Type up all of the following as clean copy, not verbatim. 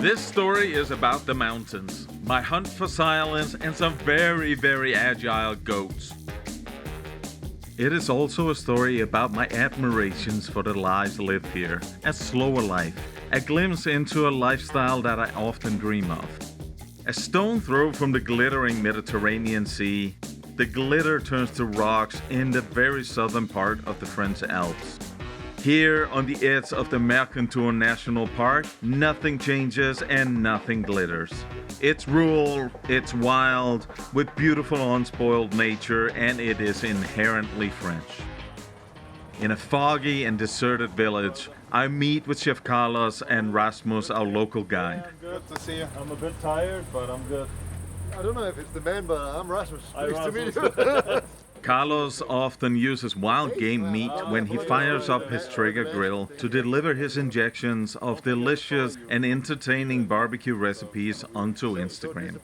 This story is about the mountains, my hunt for silence, and some very, very agile goats. It is also a story about my admirations for the lives lived here, a slower life, a glimpse into a lifestyle that I often dream of. A stone throw from the glittering Mediterranean Sea, the glitter turns to rocks in the very southern part of the French Alps. Here on the edge of the Mercantour National Park, nothing changes and nothing glitters. It's rural, it's wild, with beautiful unspoiled nature, and it is inherently French. In a foggy and deserted village, I meet with Chef Carlos and Rasmus, our local guide. Good to see you. I'm a bit tired, but I'm good. I don't know if it's the man, but I'm Rasmus. Nice to meet you. Carlos often uses wild game meat when he fires up his Traeger grill to deliver his injections of delicious and entertaining barbecue recipes onto Instagram.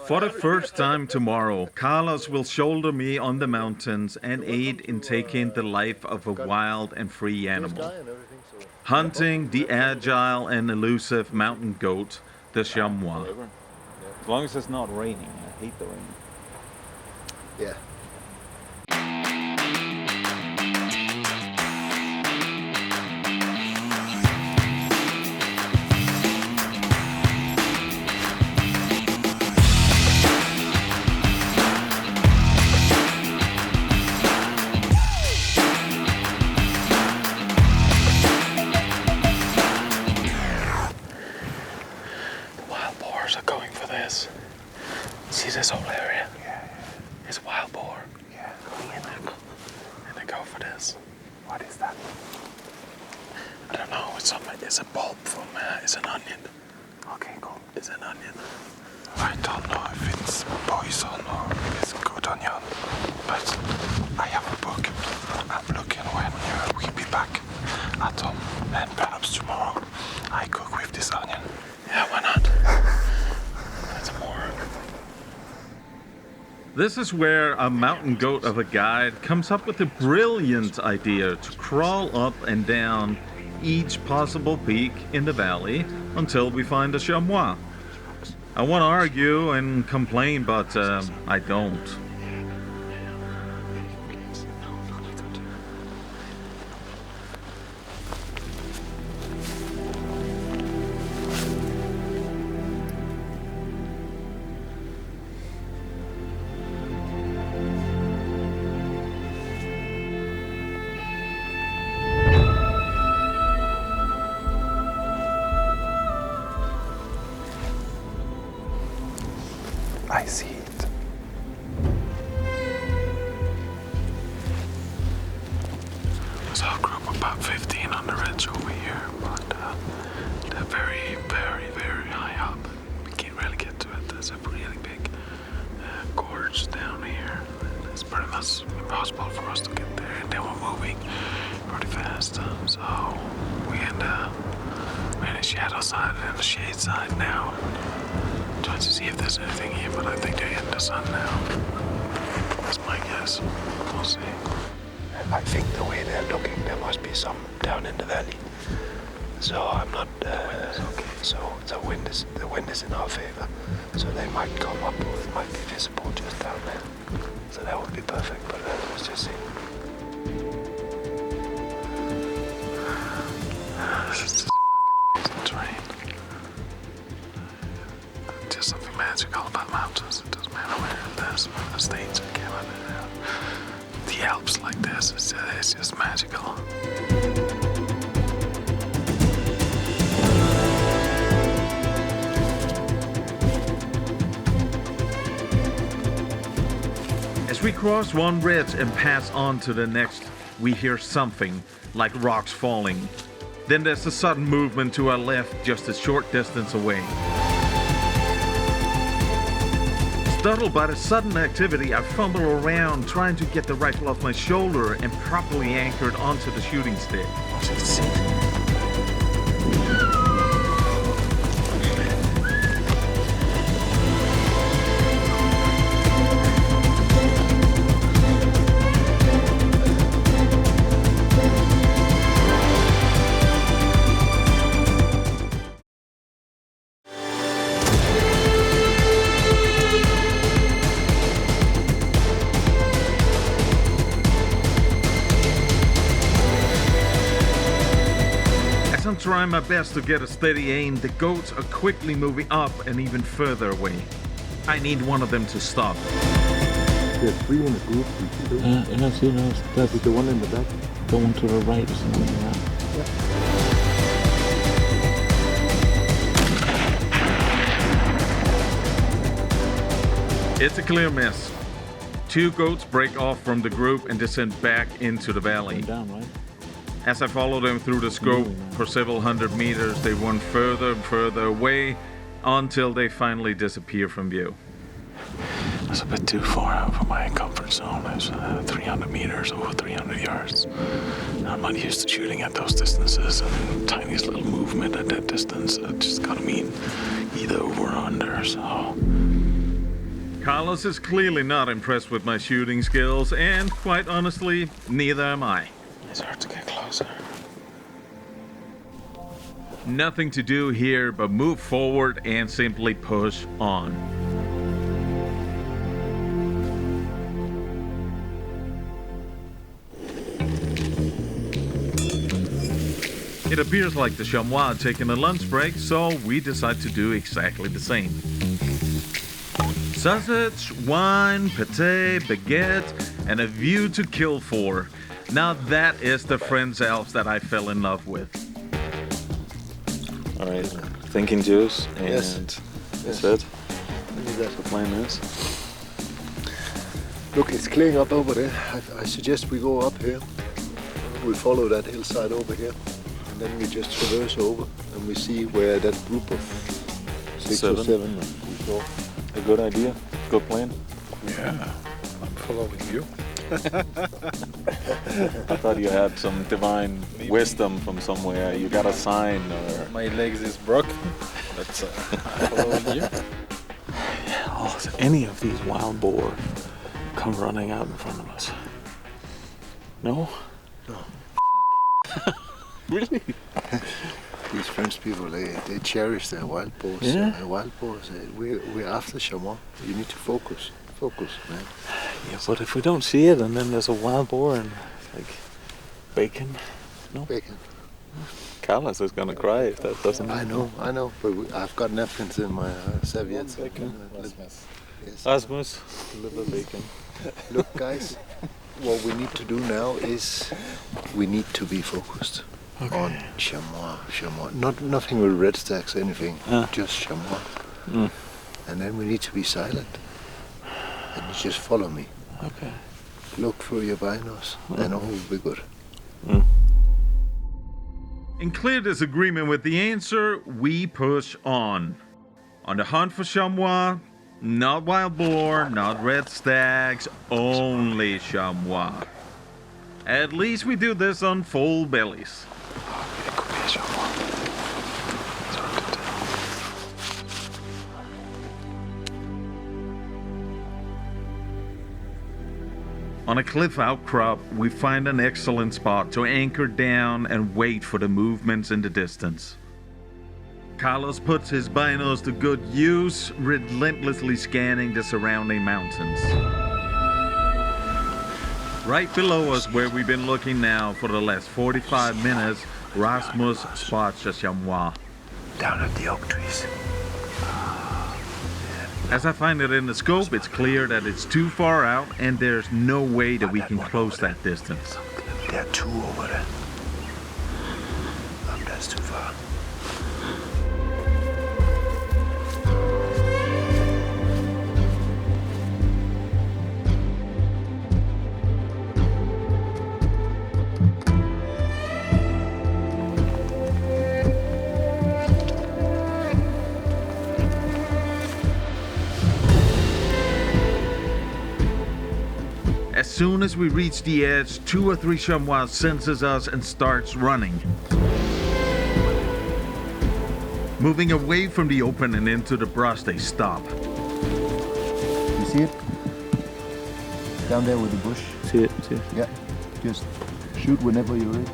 For the first time tomorrow, Carlos will shoulder me on the mountains and aid in taking the life of a wild and free animal. Hunting the agile and elusive mountain goat, the Chamois. As long as it's not raining. I hate the rain. Yeah. See this whole area? Yeah. It's wild boar. Yeah. And they go for this. What is that? I don't know. It's a bulb from. It's an onion. Okay, cool. It's an onion. I don't know if it's poison or it's good onion, but I have a book. I'm looking when we'll be back at home, and perhaps tomorrow I cook with this onion. Yeah, why not? That's more. This is where a mountain goat of a guide comes up with a brilliant idea to crawl up and down each possible peak in the valley until we find a chamois. I want to argue and complain, but I don't. I see it. There's a group of about 15 on the ridge over here, but they're very, very, very high up. We can't really get to it. There's a really big gorge down here. It's pretty much impossible for us to get there, and they were moving pretty fast. So we're in the shadow side and the shade side now. Trying to see if there's anything here, but I think they're in the sun now. That's my guess. We'll see. I think the way they're looking, there must be some down in the valley. So I'm not. Okay. So the wind is in our favor. So they might come up, or it might be visible just down there. So that would be perfect. But let's just see. This is just terrain. There's something magical about mountains. It doesn't matter where it is, the States or Canada. The Alps like this, it's just magical. As we cross one ridge and pass on to the next, we hear something like rocks falling. Then there's a sudden movement to our left just a short distance away. Startled by the sudden activity, I fumble around trying to get the rifle off my shoulder and properly anchored onto the shooting stick. trying my best to get a steady aim, the goats are quickly moving up and even further away. I need one of them to stop. There's 3 in the group. I see those. That's The one in the back. the one to the right or something like that. It's a clear miss. 2 goats break off from the group and descend back into the valley. Down, right? As I follow them through the scope for several hundred meters, they run further and further away until they finally disappear from view. It's a bit too far out from my comfort zone. It's 300 meters, over 300 yards. I'm not used to shooting at those distances, and tiniest little movement at that distance, it just gotta mean either over or under, so... Carlos is clearly not impressed with my shooting skills, and quite honestly, neither am I. It's hard to get closer. Nothing to do here but move forward and simply push on. It appears like the Chamois are taking a lunch break, so we decide to do exactly the same. Sausage, wine, pâté, baguette, and a view to kill for. Now that is the French elves that I fell in love with. All right. Thinking juice and Yes. that's it. Maybe that's The plan is. Look, it's clearing up over there. I suggest we go up here. We follow that hillside over here. And then we just traverse over and we see where that group of 6 or 7 we saw. A good idea. Good plan. Yeah, I'm following you. I thought you had some divine wisdom from somewhere. You got a sign or... My legs is broken, but I'm following you. Oh, if any of these wild boar come running out in front of us. No? No. Really? These French people, they cherish their wild boars. Yeah. Their wild boars. We're after Chamois. You need to focus. Focus, man. Yeah, but if we don't see it and then there's a wild boar and like bacon, no? Bacon. Carlos is gonna cry if that doesn't I know. But I've got napkins in my serviettes. Yes. Rasmus, a little bacon. Look, guys, what we need to do now is we need to be focused on Chamois. Nothing with red stacks, anything. Just Chamois. And then we need to be silent. And you just follow me. Okay. Look through your binos, and all will be good. In clear disagreement with the answer, we push on. On the hunt for Chamois, not wild boar, not red stags, only Chamois. At least we do this on full bellies. It could be a Chamois. It's hard to tell. On a cliff outcrop, we find an excellent spot to anchor down and wait for the movements in the distance. Carlos puts his binos to good use, relentlessly scanning the surrounding mountains. Right below us, where we've been looking now for the last 45 minutes, Rasmus spots a chamois. Down at the oak trees. As I find it in the scope, it's clear that it's too far out and there's no way that we can close that distance. There are 2 over there. That's too far. As soon as we reach the edge, 2 or 3 chamois senses us and starts running. Moving away from the open and into the brush, they stop. You see it? Down there with the bush? See it. Yeah. Just shoot whenever you're ready.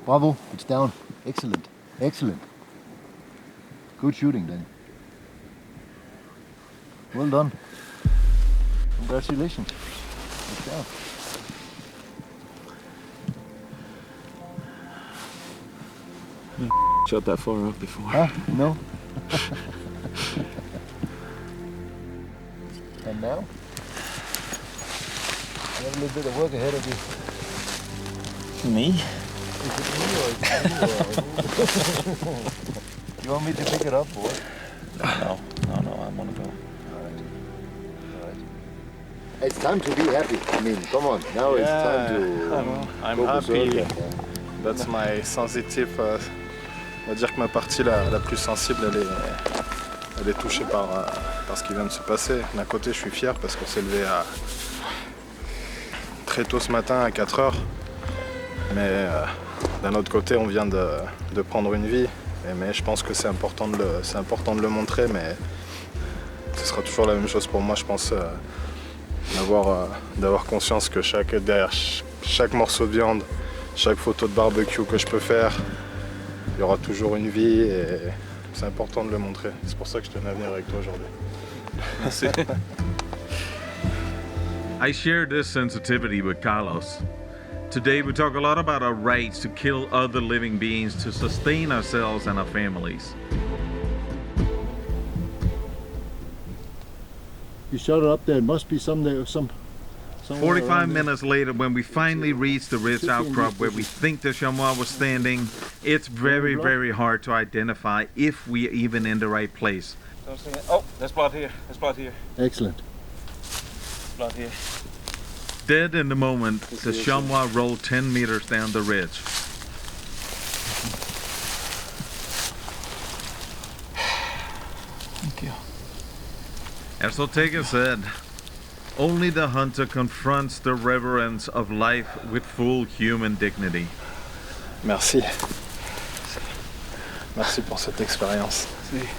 Bravo, it's down. Excellent. Good shooting, Danny. Well done. Congratulations. Good job. Shot that far up before. Huh? No? And now? You have a little bit of work ahead of you. Me? Is it me or is it you? You want me to pick it up, boy? No, I want to go. Alright. It's time to be happy. I mean, come on. Now it's time to. I'm go happy. berserker. That's my sensitive. On va dire que ma partie la plus sensible, elle est touchée par ce qui vient de se passer. D'un côté, je suis fier parce qu'on s'est levé très tôt ce matin à 4 heures. Mais d'un autre côté, on vient de prendre une vie. Mais je pense que c'est important de le montrer. Mais ce sera toujours la même chose pour moi, je pense, d'avoir conscience que derrière chaque morceau de viande, chaque photo de barbecue que je peux faire, il y aura toujours une vie et c'est important de le montrer. C'est pour ça que je tenais à venir avec toi aujourd'hui. Merci. I share this sensitivity with Carlos. Today we talk a lot about our rights to kill other living beings to sustain ourselves and our families. You shot it up there. It must be somewhere 45 minutes later, when we finally reach the ridge outcrop where we think the chamois was standing, it's very, very hard to identify if we're even in the right place. Oh, there's blood here. There's blood here. Excellent. Blood here. Dead in the moment, the chamois rolled 10 meters down the ridge. Thank you. As Ortega said, only the hunter confronts the reverence of life with full human dignity. Merci. Merci pour cette expérience. See.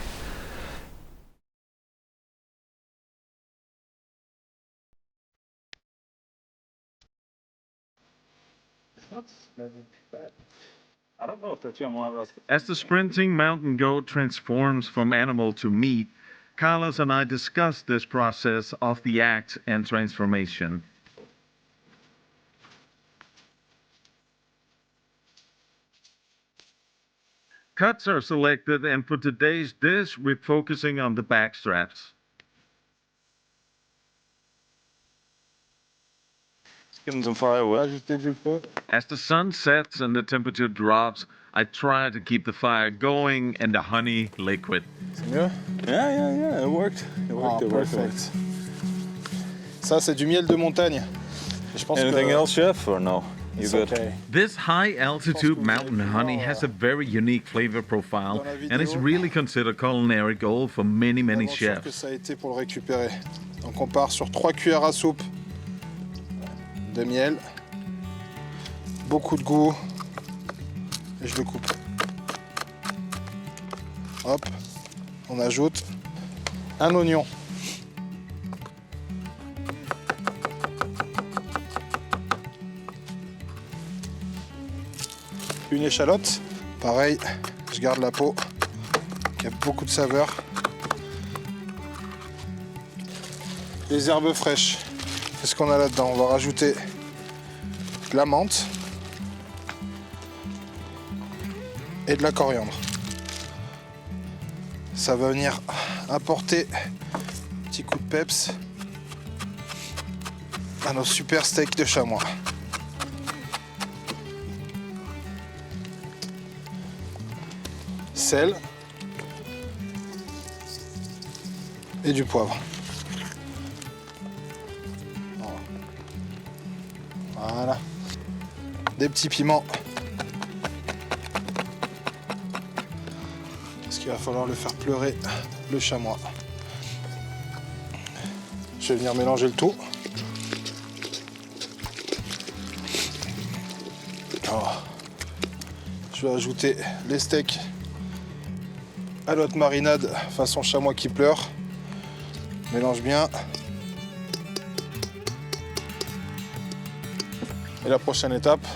I don't know if that's Chamois. As the sprinting mountain goat transforms from animal to meat, Carlos and I discussed this process of the act and transformation. Cuts are selected, and for today's dish, we're focusing on the back straps. Give them some firewood. As the sun sets and the temperature drops, I try to keep the fire going and the honey liquid. C'est mieux? Yeah, it worked. Perfect. Ça, c'est du miel de montagne. Et je pense Anything que else, chef, or no? You it's good? okay. This high-altitude mountain honey has a very unique flavor profile and is really considered culinary gold for many L'aventure que chefs. ça a été pour le récupérer. Donc on part sur 3 cuillères à soupe de miel, beaucoup de goût, et je le coupe. Hop, on ajoute un oignon. Une échalote, pareil, je garde la peau, qui a beaucoup de saveur. Les herbes fraîches, qu'est-ce qu'on a là-dedans? On va rajouter de la menthe et de la coriandre. Ça va venir apporter un petit coup de peps à nos super steaks de chamois. Sel et du poivre. Voilà. Des petits piments. Parce qu'il va falloir le faire pleurer, le chamois. Je vais venir mélanger le tout. Oh. Je vais ajouter les steaks à notre marinade façon chamois qui pleure. Mélange bien. Et la prochaine étape,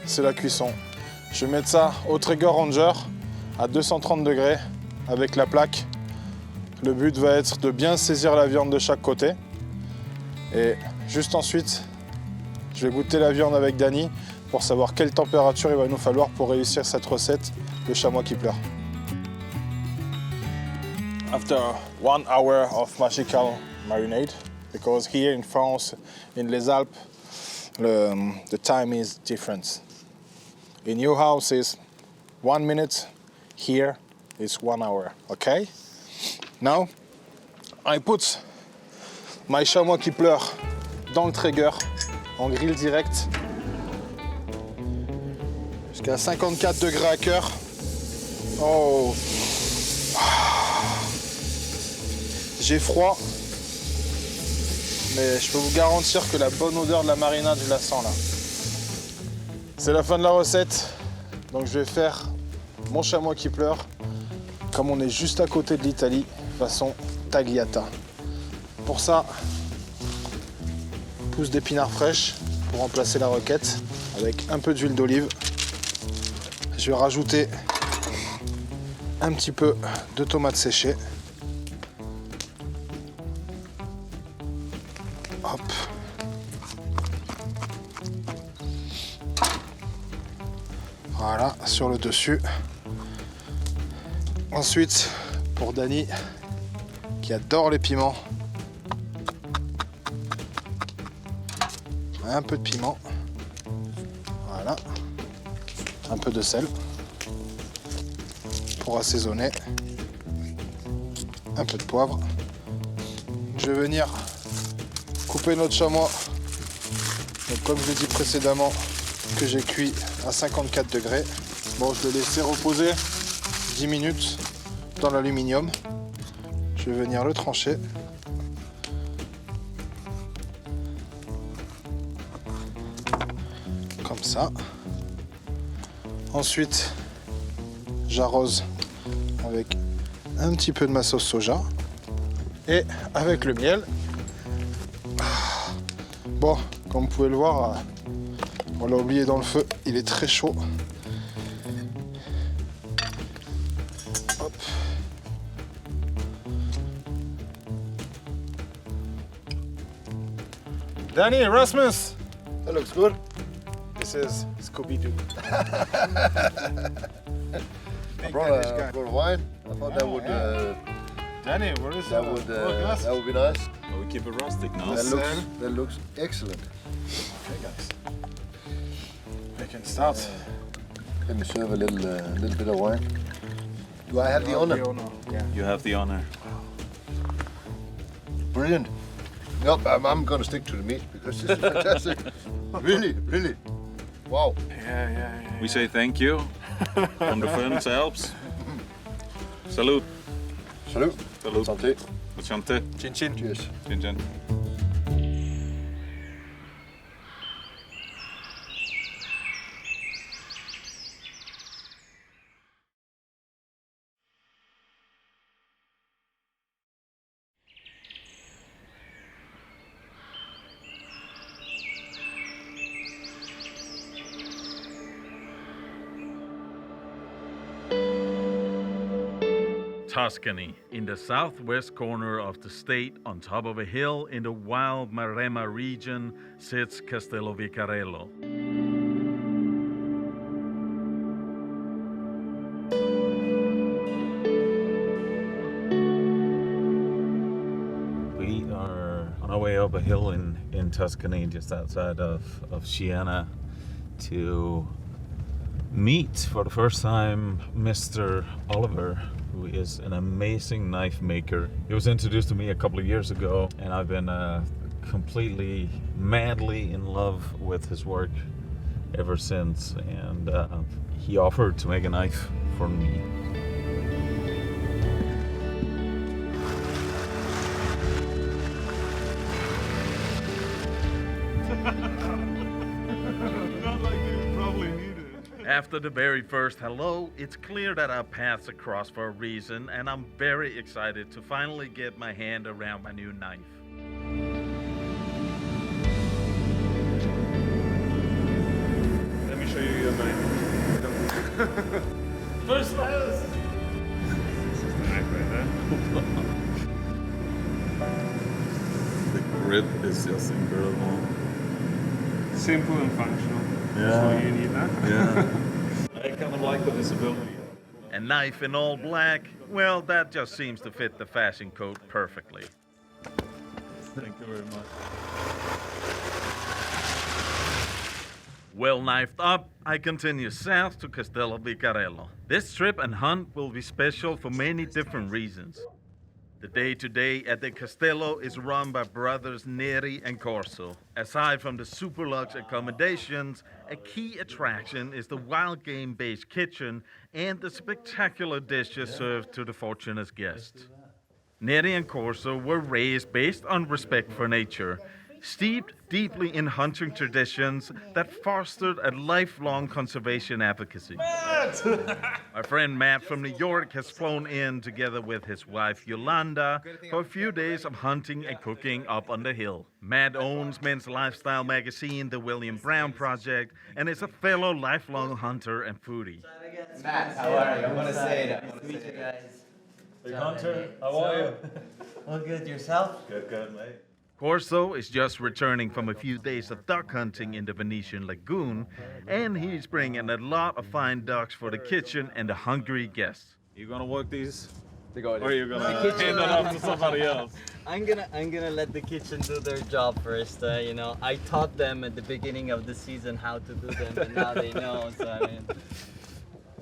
c'est la cuisson. Je vais mettre ça au Trigger Ranger à 230 degrés avec la plaque Le but va être de bien saisir la viande de chaque côté. Et juste ensuite, je vais goûter la viande avec Dany pour savoir quelle température il va nous falloir pour réussir cette recette, le chamois qui pleure. After 1 hour of magical marinade, because here in France, in les Alpes, the time is different. In your house is 1 minute, here is 1 hour, okay? Now, I put my chamois qui pleure dans le Traeger, en grill direct, jusqu'à 54 degrés à cœur. Oh! J'ai froid, mais je peux vous garantir que la bonne odeur de la marinade, je la sens là. C'est la fin de la recette, donc je vais faire mon chamois qui pleure, comme on est juste à côté de l'Italie, façon tagliata. Pour ça, pousse d'épinards fraîches pour remplacer la roquette, avec un peu d'huile d'olive. Je vais rajouter un petit peu de tomates séchées. Hop. Voilà, sur le dessus. Ensuite, pour Dany, qui adore les piments, un peu de piment. Voilà. Un peu de sel. Pour assaisonner. Un peu de poivre. Je vais venir couper notre chamois, donc comme je l'ai dit précédemment, que j'ai cuit à 54 degrés. Bon, je l'ai laissé reposer 10 minutes dans l'aluminium. Je vais venir le trancher. Comme ça. Ensuite, j'arrose avec un petit peu de ma sauce soja et avec le miel. Bon, comme vous pouvez le voir, on l'a oublié dans le feu, il est très chaud. Hop. Dany, Rasmus! That looks good. This is Scooby-Doo. I brought a wine. I thought that would Dany, where is that would be nice. We keep it rustic now. That looks excellent. Okay, guys. We can start. Let me serve a little bit of wine. Do I have the honor? Yeah. You have the honor. Brilliant. Nope, I'm gonna stick to the meat because this is fantastic. Really. Wow. Yeah. We say thank you from the French Alps. Salute. Salut. Salute. Santé. Santé. Chin chin. Cheers. Chin chin. Tuscany, in the southwest corner of the state, on top of a hill in the wild Maremma region, sits Castello Vicarello. We are on our way up a hill in Tuscany, just outside of Siena, to meet for the first time Mr. Oliver, who is an amazing knife maker. He was introduced to me a couple of years ago, and I've been completely, madly in love with his work ever since. And he offered to make a knife for me. After the very first hello, it's clear that our paths have crossed for a reason, and I'm very excited to finally get my hand around my new knife. Let me show you your knife. First class! This is the knife right there. grip is just incredible. Simple and functional. Yeah. So you need that. Yeah. I kind of like the visibility. A knife in all black, well, that just seems to fit the fashion code perfectly. Thank you very much. Well knifed up, I continue south to Castello di Carello. This trip and hunt will be special for many different reasons. The day-to-day at the Castello is run by brothers Neri and Corso. Aside from the super luxe accommodations, a key attraction is the wild game-based kitchen and the spectacular dishes served to the fortunate guests. Neri and Corso were raised based on respect for nature, steeped deeply in hunting traditions that fostered a lifelong conservation advocacy. My friend Matt from New York has flown in together with his wife Yolanda for a few days of hunting and cooking up on the hill. Matt owns men's lifestyle magazine, The William Brown Project, and is a fellow lifelong hunter and foodie. Matt, how are you? I want to say it. Nice to meet you guys. Hey Hunter, how are you? All good, yourself? Good, mate. Corso is just returning from a few days of duck hunting in the Venetian Lagoon, and he's bringing a lot of fine ducks for the kitchen and the hungry guests. You gonna work these? Or are you gonna hand it off to somebody else? I'm gonna let the kitchen do their job first. You know, I taught them at the beginning of the season how to do them, and now they know. So I mean.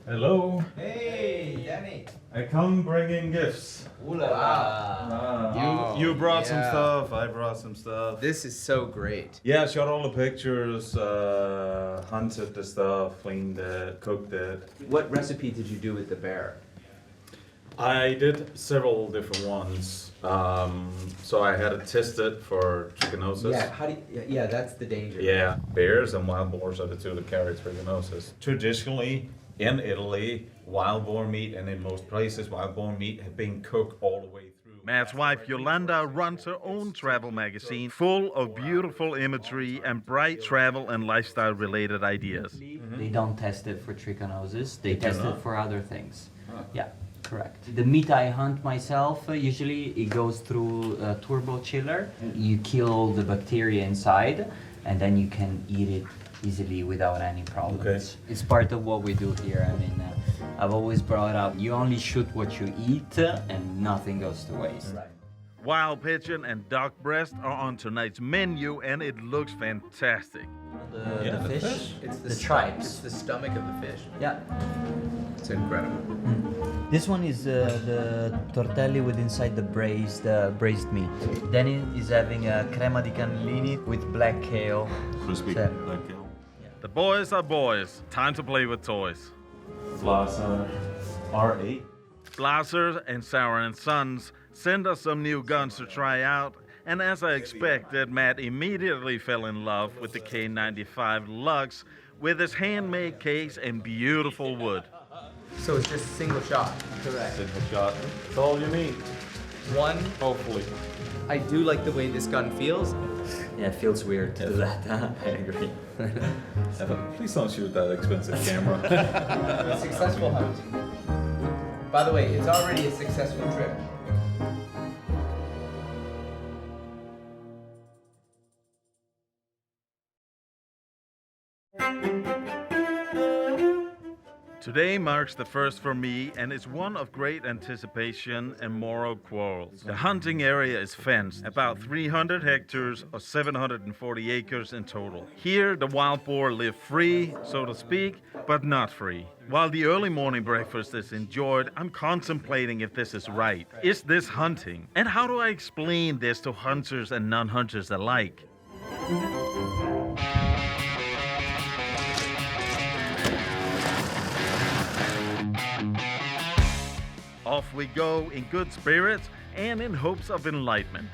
Hello. Hey, Danny. I come bringing gifts. Ooh la la. You brought some stuff. I brought some stuff. This is so great. Yeah, I shot all the pictures, hunted the stuff, cleaned it, cooked it. What recipe did you do with the bear? I did several different ones. So I had it tested for trichinosis. Yeah, that's the danger. Yeah, bears and wild boars are the two that carry trichinosis. Traditionally, in Italy, wild boar meat, and in most places, wild boar meat have been cooked all the way through. Matt's wife Yolanda runs her own travel magazine full of beautiful imagery and bright travel and lifestyle related ideas. They don't test it for trichinosis, they test it for other things. Yeah, correct. The meat I hunt myself, usually it goes through a turbo chiller. You kill the bacteria inside and then you can eat it easily without any problems. Okay. It's part of what we do here. I mean, I've always brought up, you only shoot what you eat and nothing goes to waste. Right. Wild pigeon and duck breast are on tonight's menu and it looks fantastic. The fish? It's the tripes. It's the stomach of the fish. Yeah. It's incredible. This one is the tortelli with inside the braised meat. Then it is having a crema di cannellini with black kale. Crispy black kale. The boys are boys. Time to play with toys. Blaser R8. Blaser and Sauer & Sons sent us some new guns to try out, and as I expected, Matt immediately fell in love with the K95 Lux with its handmade case and beautiful wood. So it's just single shot. Correct. Single shot. That's all you need. One. Hopefully. I do like the way this gun feels. Yeah, it feels weird to do that. I agree. Please don't shoot that expensive camera. A successful hunt. By the way, it's already a successful trip. Today marks the first for me and is one of great anticipation and moral quarrels. The hunting area is fenced, about 300 hectares or 740 acres in total. Here the wild boar live free, so to speak, but not free. While the early morning breakfast is enjoyed, I'm contemplating if this is right. Is this hunting? And how do I explain this to hunters and non-hunters alike? Off we go in good spirits and in hopes of enlightenment.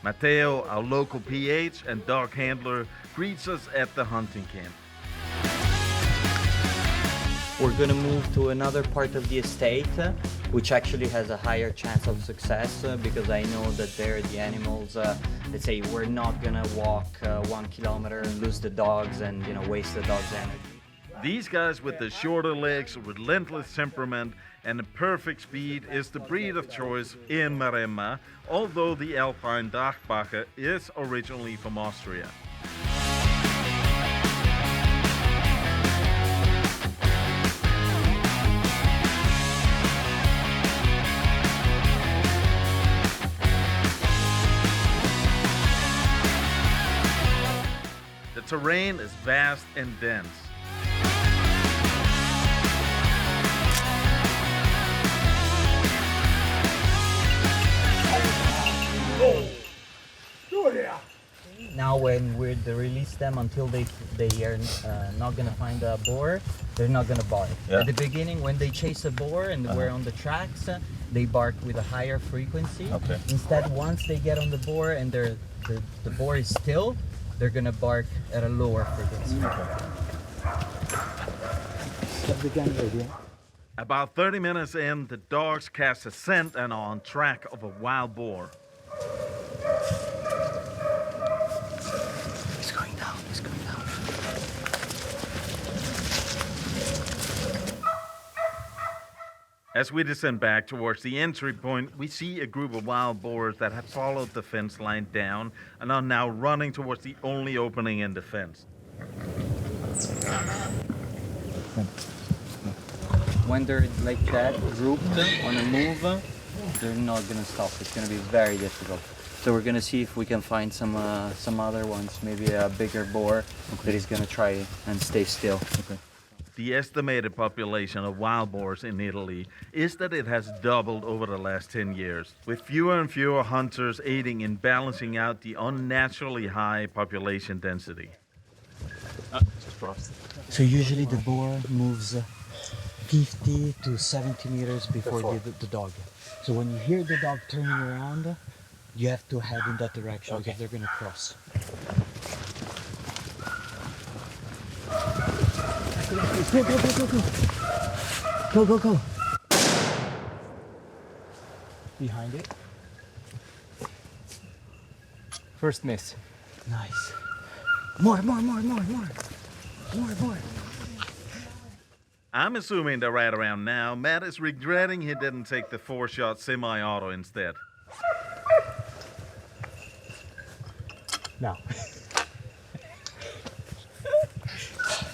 Matteo, our local PH and dog handler, greets us at the hunting camp. We're gonna move to another part of the estate, which actually has a higher chance of success because I know that there the animals, let's say, we're not gonna walk 1 kilometer and lose the dogs and waste the dogs' energy. These guys with the shorter legs, relentless temperament, and the perfect speed is the breed of choice in Maremma, although the Alpine Dachbacher is originally from Austria. The terrain is vast and dense. Now when we release them until they are not gonna find a boar, they're not gonna bark. Yeah. At the beginning, when they chase a boar and we're on the tracks, they bark with a higher frequency. Okay. Instead, once they get on the boar and the boar is still, they're gonna bark at a lower frequency. About 30 minutes in, the dogs cast a scent and are on track of a wild boar. It's going down, it's going down. As we descend back towards the entry point, we see a group of wild boars that have followed the fence line down and are now running towards the only opening in the fence. When they're like that, grouped on a move, they're not gonna stop. It's gonna be very difficult. So we're gonna see if we can find some other ones, maybe a bigger boar that is gonna try and stay still. Okay. The estimated population of wild boars in Italy is that it has doubled over the last 10 years, with fewer and fewer hunters aiding in balancing out the unnaturally high population density. So usually the boar moves 50 to 70 meters before the dog. So when you hear the dog turning around, you have to head in that direction because they're gonna cross. Go, go, go, go, go. Go, go, go. Behind it. First miss. Nice. More. I'm assuming that right around now, Matt is regretting he didn't take the 4-shot semi-auto instead. Now.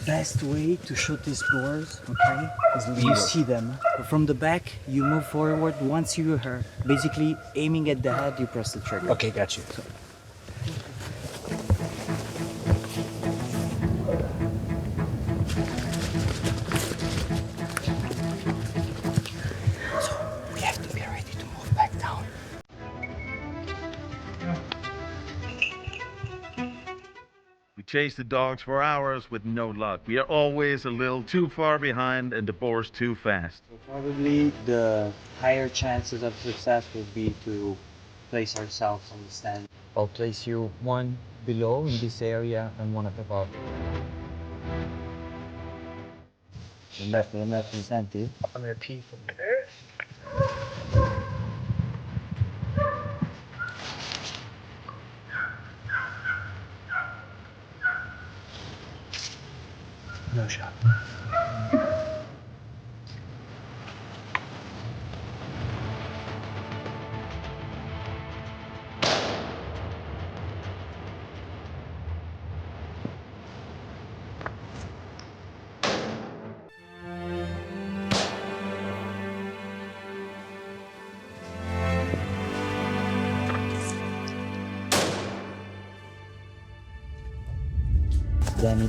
Best way to shoot these boars, okay, is you see them from the back, you move forward. Once you are basically aiming at the head, you press the trigger. Okay, got you. So we have to be ready to move back down. We chase the dogs for hours with no luck. We are always a little too far behind and the boars too fast. Probably the higher chances of success would be to place ourselves on the stand. I'll place you one below in this area and one up above. Left incentive. I'm gonna pee from there. No shot.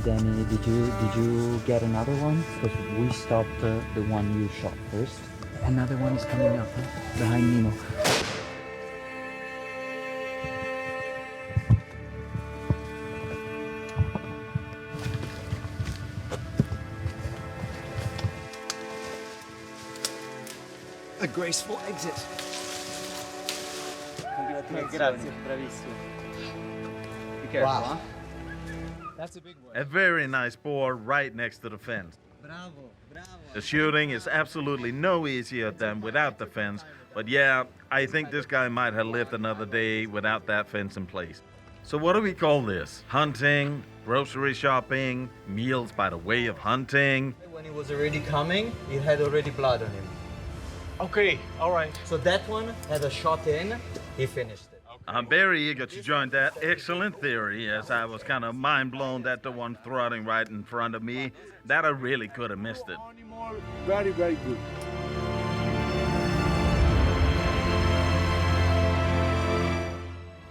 Danny, did you get another one? Because we stopped the one you shot first. Another one is coming up, behind Nemo. A graceful exit. Grazie, bravissimo. Be careful, huh? That's a big one. A very nice boar right next to the fence. Bravo. The shooting is absolutely no easier than without the fence, but yeah, I think this guy might have lived another day without that fence in place. So what do we call this? Hunting, grocery shopping, meals by the way of hunting. When he was already coming, it had already blood on him. Okay, all right. So that one had a shot in, he finished it. I'm very eager to join that excellent theory, as I was kind of mind blown that the one throtting right in front of me, that I really could have missed it. Animal, very, very good.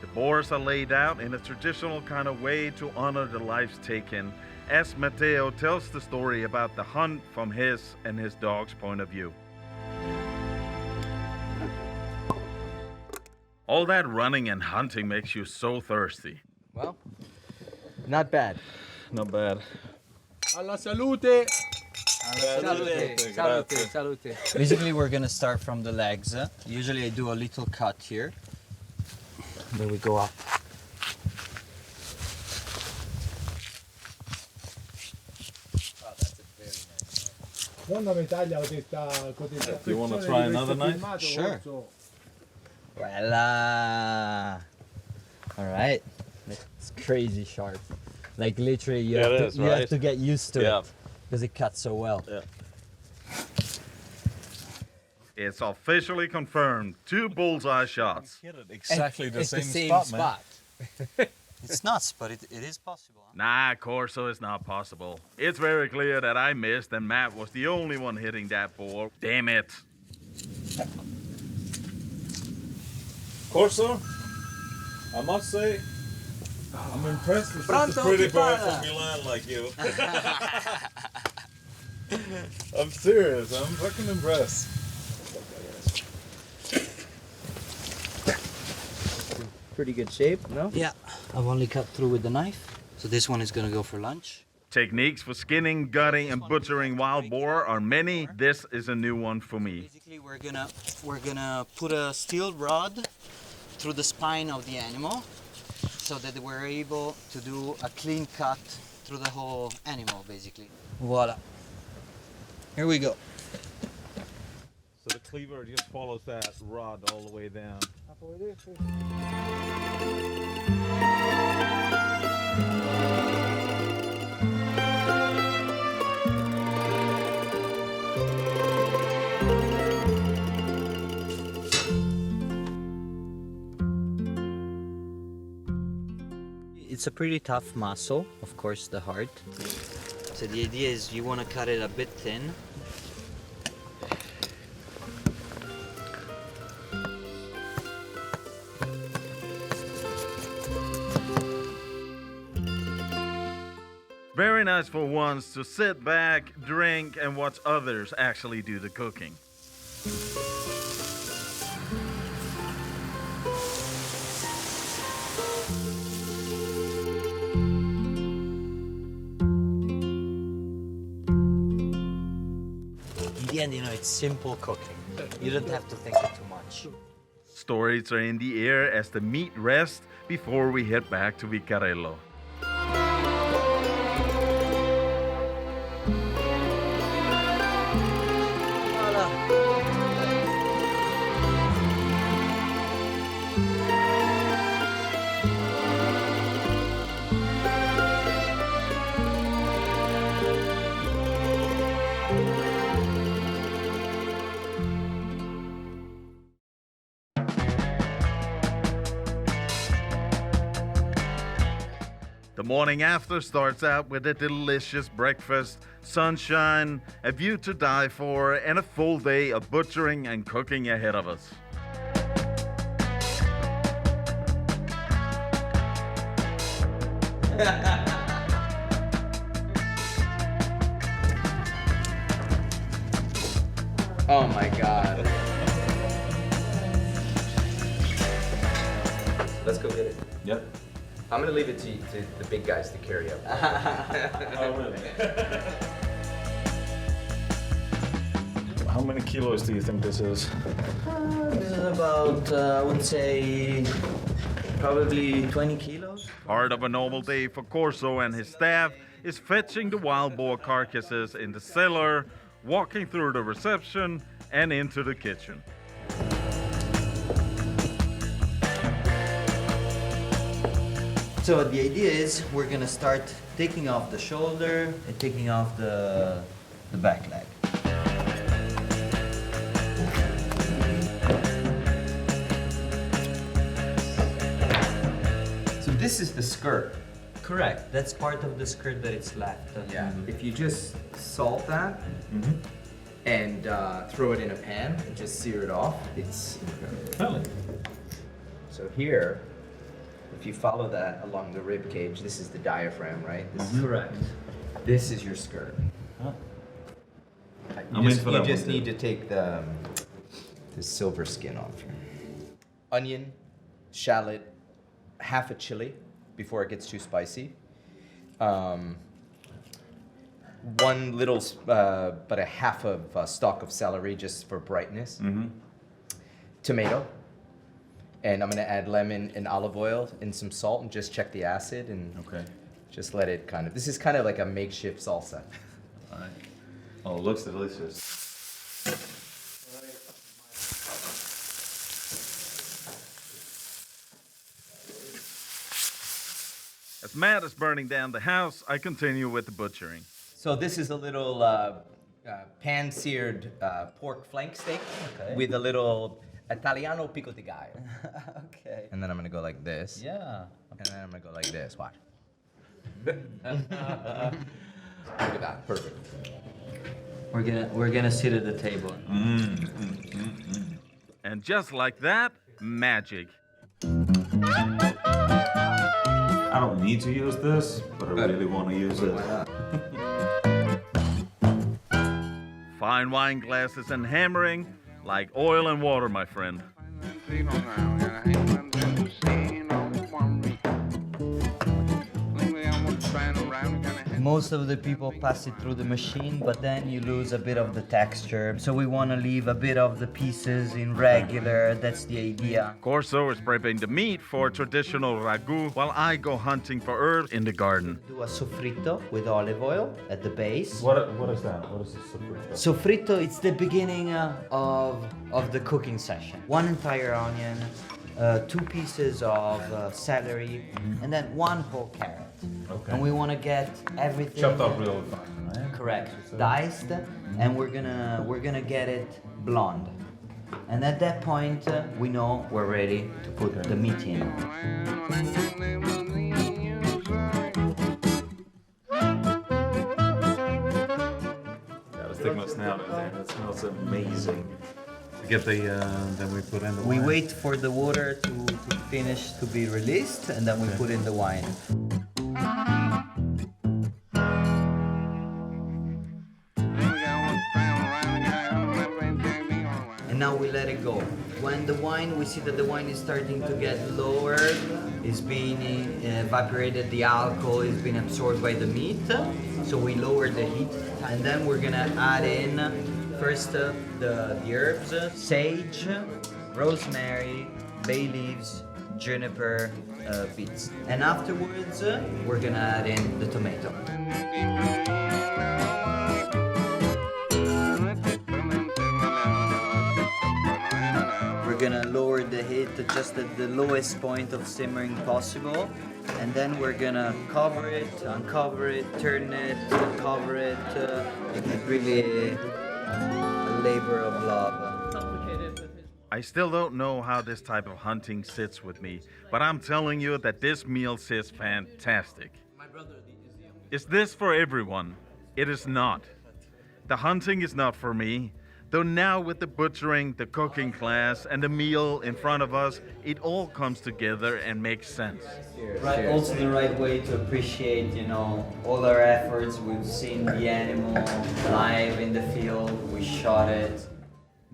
The boars are laid out in a traditional kind of way to honor the lives taken, as Matteo tells the story about the hunt from his and his dog's point of view. All that running and hunting makes you so thirsty. Well, not bad. Not bad. Alla salute! Salute, salute, salute. Basically, we're gonna start from the legs. Usually I do a little cut here. Then we go up. You want to try another knife? Sure. Voila! All right. It's crazy sharp. Like literally, you, you have to get used to it because it cuts so well. Yeah. It's officially confirmed. 2 bullseye shots. Exactly And the it's same, the same spot, man. It's nuts, but it is possible. Huh? Nah, Corso, it's not possible. It's very clear that I missed and Matt was the only one hitting that boar. Damn it. Corso, I must say, I'm impressed with such a pretty boy from Milan like you. I'm serious, I'm fucking impressed. Pretty good shape, no? Yeah, I've only cut through with the knife. So this one is gonna go for lunch. Techniques for skinning, gutting, and butchering wild boar are many. This is a new one for me. Basically, we're gonna put a steel rod through the spine of the animal so that we're able to do a clean cut through the whole animal, basically. Voila. Here we go. So the cleaver just follows that rod all the way down. It's a pretty tough muscle, of course, the heart. So the idea is you want to cut it a bit thin. Very nice for once to sit back, drink, and watch others actually do the cooking. In the end, you know, it's simple cooking. You don't have to think it too much. Stories are in the air as the meat rests before we head back to Vicarello. The morning after starts out with a delicious breakfast, sunshine, a view to die for, and a full day of butchering and cooking ahead of us. Oh my god. Let's go get it. Yep. I'm gonna leave it to the big guys to carry up. Oh, really? How many kilos do you think this is? This is about, I would say, probably 20 kilos. Part of a normal day for Corso and his staff is fetching the wild boar carcasses in the cellar, walking through the reception, and into the kitchen. It's So the idea is we're gonna start taking off the shoulder and taking off the back leg. So this is the skirt. Correct. That's part of the skirt that it's left. Yeah. If you just salt that and throw it in a pan and just sear it off, it's incredible. So here, if you follow that along the rib cage, this is the diaphragm, right? This is Correct. This is your skirt. I'm in for that You just one, need to take the silver skin off here. Onion, shallot, half a chili before it gets too spicy. One little, but a half of stalk of celery just for brightness. Tomato. And I'm gonna add lemon and olive oil and some salt and just check the acid and just let it kind of, this is kind of like a makeshift salsa. All right. Oh, it looks delicious. As Matt is burning down the house, I continue with the butchering. So this is a little pan-seared pork flank steak with a little Italiano pico di gallo. Okay. And then I'm gonna go like this. Yeah. And then I'm gonna go like this. Watch. Look at that. Perfect. We're gonna sit at the table. And just like that, magic. I don't need to use this, but I really want to use it. Fine wine glasses and hammering, like oil and water, my friend. Most of the people pass it through the machine, but then you lose a bit of the texture. So we want to leave a bit of the pieces in regular. That's the idea. Corso is prepping the meat for traditional ragu, while I go hunting for herbs in the garden. Do a soffritto with olive oil at the base. What is that? What is the soffritto? Soffritto, it's the beginning of the cooking session. One entire onion, 2 pieces of celery, and then 1 whole carrot. Okay. And we want to get everything Chopped up real fine, right? correct, diced, and we're gonna get it blonde. And at that point, we know we're ready to put the meat in. Yeah, let's take my snout in there. That smells amazing. Get the then we put in the We wine. wait for the water to finish to be released, and then we put in the wine. And now we let it go. When we see that the wine is starting to get lower, is being evaporated, the alcohol is being absorbed by the meat. So we lower the heat, and then we're gonna add in first the herbs, sage, rosemary, bay leaves, juniper, beets. And afterwards, we're gonna add in the tomato. We're gonna lower the heat to just at the lowest point of simmering possible. And then we're gonna cover it, uncover it, turn it, uncover it. It's really a labor of love. I still don't know how this type of hunting sits with me, but I'm telling you that this meal sits fantastic. Is this for everyone? It is not. The hunting is not for me. Though now with the butchering, the cooking class, and the meal in front of us, it all comes together and makes sense. Right, also the right way to appreciate, all our efforts. We've seen the animal live in the field, we shot it.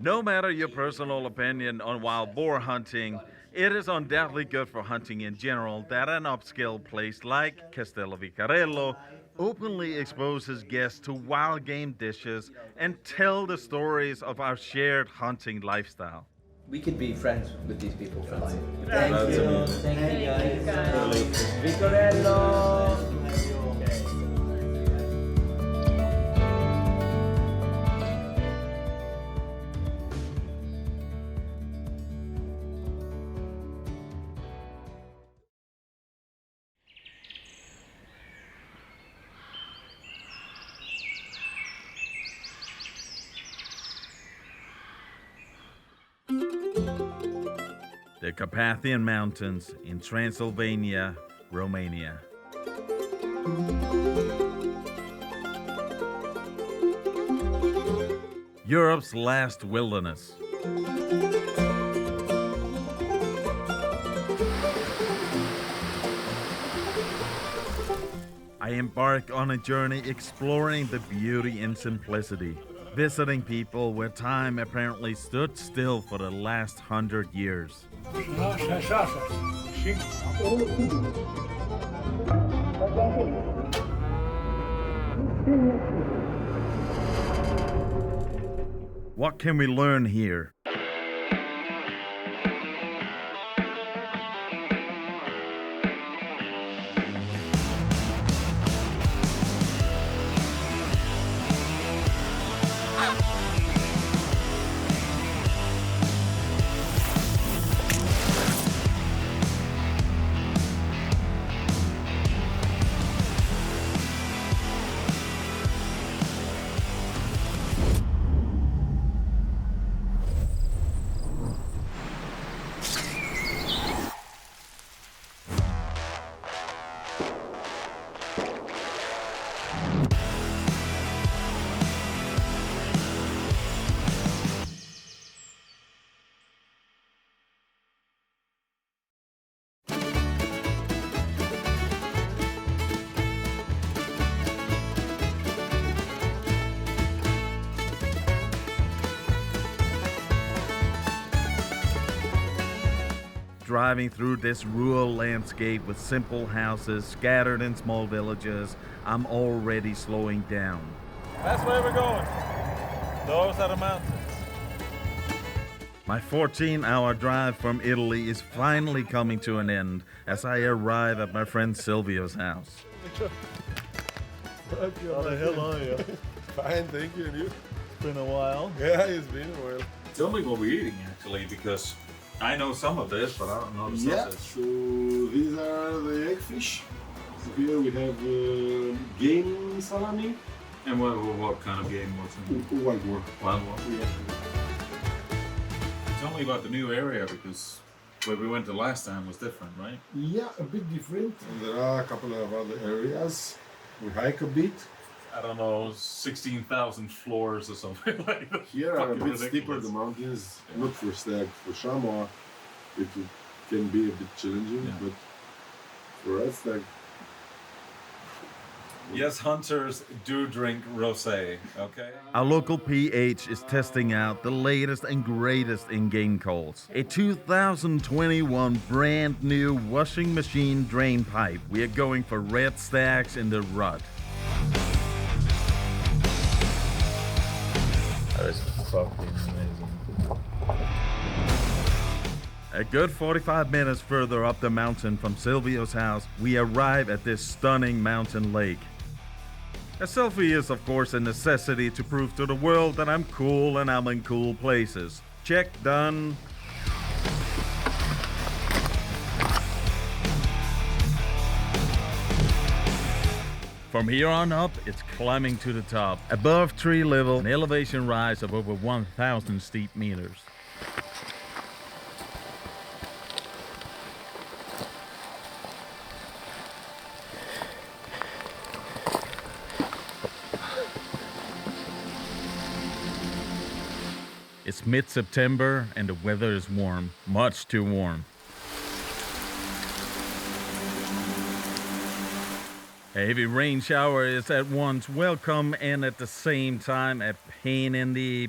No matter your personal opinion on wild boar hunting, it is undoubtedly good for hunting in general that an upscale place like Castello openly exposes guests to wild game dishes and tell the stories of our shared hunting lifestyle. We could be friends with these people for life. Thank you. Thank you guys. Vicorello. the Carpathian Mountains in Transylvania, Romania. Europe's last wilderness. I embark on a journey exploring the beauty and simplicity, visiting people where time apparently stood still for the last 100 years. What can we learn here? Driving through this rural landscape with simple houses scattered in small villages, I'm already slowing down. That's where we're going. Those are the mountains. My 14-hour drive from Italy is finally coming to an end as I arrive at my friend Silvio's house. How the hell are you? Fine, thank you. And you? It's been a while. Yeah, it's been a while. Tell me what we're eating actually, because I know some of this, but I don't know the sausage. So these are the eggfish. So here we have game salami. And what kind of game was it? Wild boar. Wild boar. Yeah. Tell me about the new area, because where we went the last time was different, right? Yeah, a bit different. And there are a couple of other areas. We hike a bit. I don't know, 16,000 floors or something like that. Here are a Fucking bit steeper ridiculous. the mountains. Not for stag, for chamois. It can be a bit challenging, Yeah. but for us, stag. Yes, hunters do drink rosé, okay? Our local PH is testing out the latest and greatest in game calls. A 2021 brand new washing machine drain pipe. We are going for red stacks in the rut. That is fucking amazing. A good 45 minutes further up the mountain from Silvio's house, we arrive at this stunning mountain lake. A selfie is of course a necessity to prove to the world that I'm cool and I'm in cool places. Check done. From here on up, it's climbing to the top. Above tree level, an elevation rise of over 1,000 steep meters. It's mid-September and the weather is warm, much too warm. A heavy rain shower is at once welcome and at the same time a pain in the...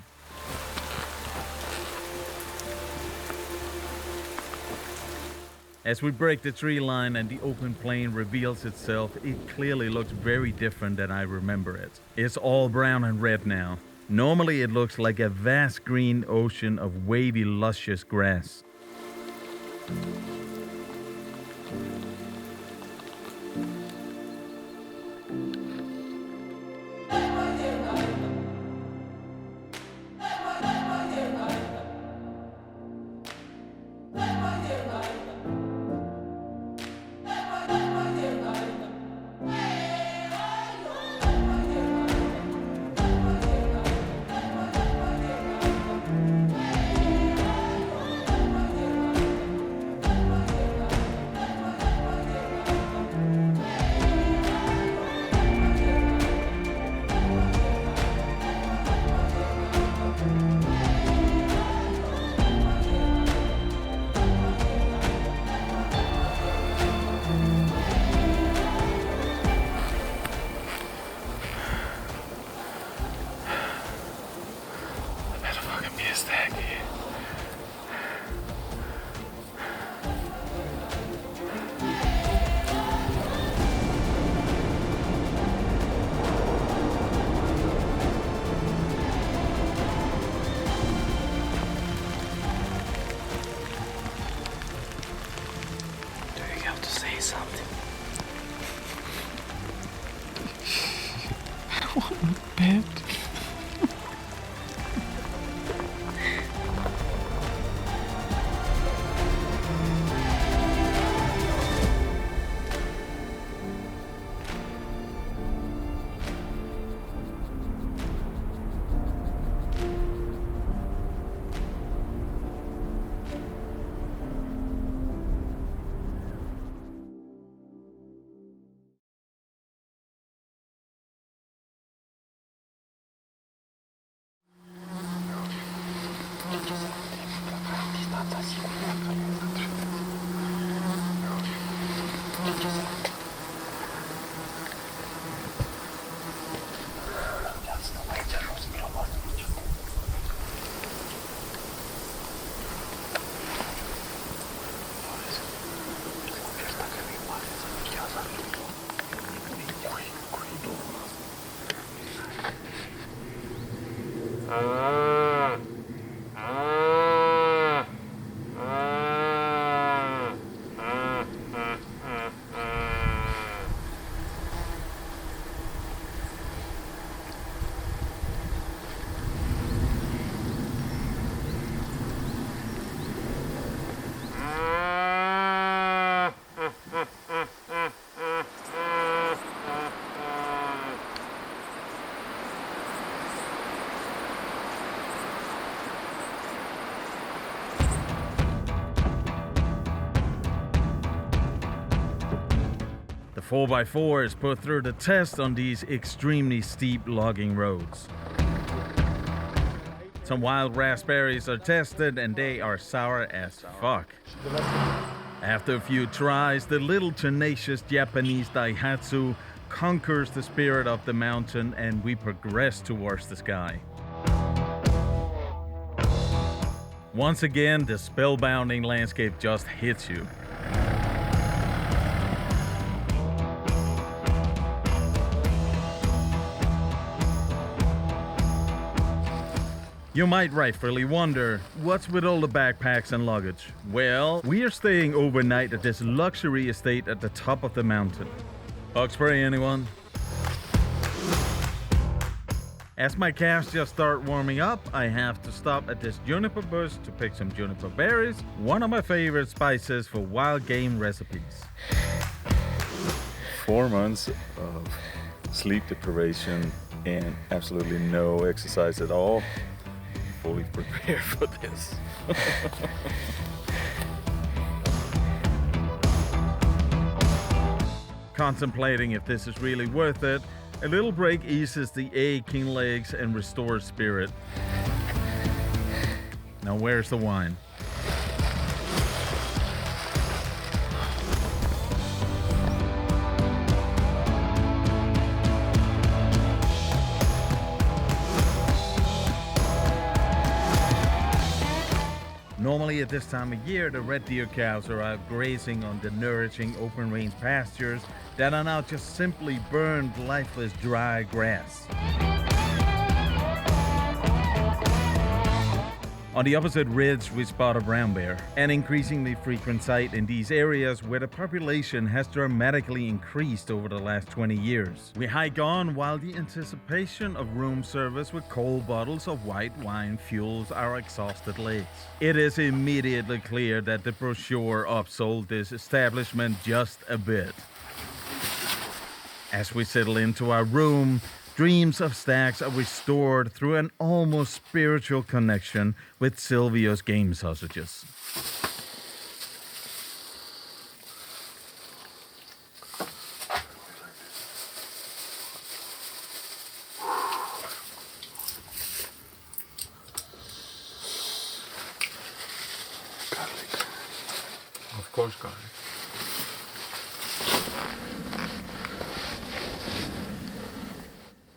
As we break the tree line and the open plain reveals itself, it clearly looks very different than I remember it. It's all brown and red now. Normally it looks like a vast green ocean of wavy, luscious grass. Say something. I want bed. The 4x4 is put through the test on these extremely steep logging roads. Some wild raspberries are tested and they are sour as fuck. After a few tries, the little tenacious Japanese Daihatsu conquers the spirit of the mountain and we progress towards the sky. Once again, the spellbinding landscape just hits you. You might rightfully wonder, what's with all the backpacks and luggage? Well, we are staying overnight at this luxury estate at the top of the mountain. Bug spray, anyone? As my calves just start warming up, I have to stop at this juniper bush to pick some juniper berries, one of my favorite spices for wild game recipes. 4 months of sleep deprivation and absolutely no exercise at all. Fully prepared for this. Contemplating if this is really worth it, a little break eases the aching legs and restores spirit. Now where's the wine? Normally at this time of year, the red deer cows are out grazing on the nourishing open range pastures that are now just simply burned, lifeless, dry grass. On the opposite ridge, we spot a brown bear, an increasingly frequent sight in these areas where the population has dramatically increased over the last 20 years. We hike on while the anticipation of room service with cold bottles of white wine fuels our exhausted legs. It is immediately clear that the brochure upsold this establishment just a bit. As we settle into our room, dreams of Stags are restored through an almost spiritual connection with Silvio's game sausages. Garlic. Of course, garlic.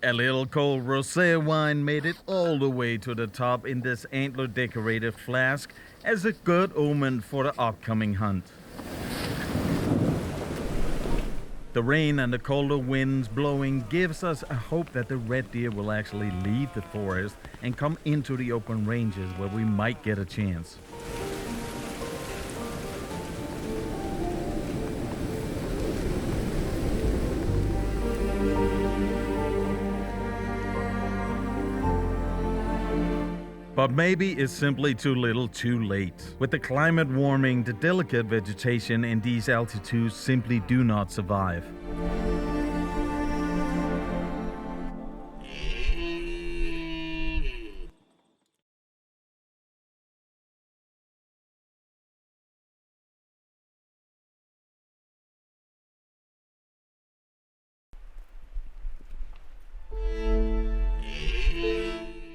A little cold rosé wine made it all the way to the top in this antler-decorated flask as a good omen for the upcoming hunt. The rain and the colder winds blowing gives us a hope that the red deer will actually leave the forest and come into the open ranges where we might get a chance. But maybe it's simply too little too late. With the climate warming, the delicate vegetation in these altitudes simply do not survive.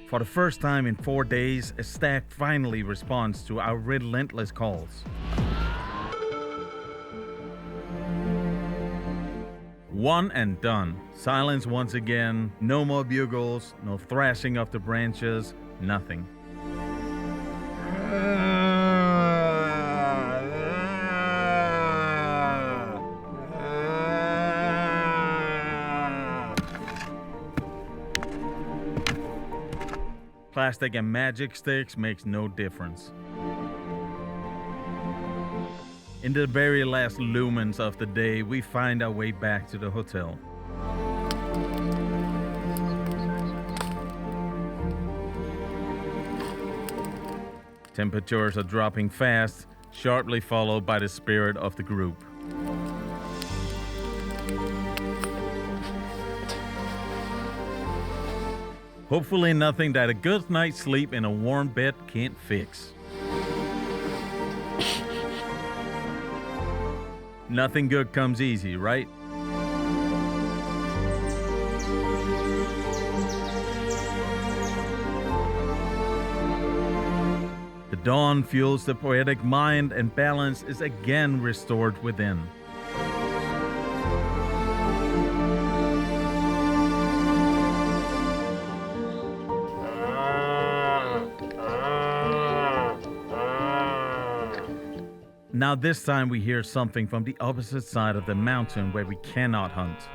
For the first time in 4 days, a stag finally responds to our relentless calls. One and done. Silence once again. No more bugles, no thrashing of the branches, nothing. Plastic and magic sticks makes no difference. In the very last lumens of the day, we find our way back to the hotel. Temperatures are dropping fast, sharply followed by the spirit of the group. Hopefully nothing that a good night's sleep in a warm bed can't fix. Nothing good comes easy, right? The dawn fuels the poetic mind and balance is again restored within. Now this time we hear something from the opposite side of the mountain where we cannot hunt.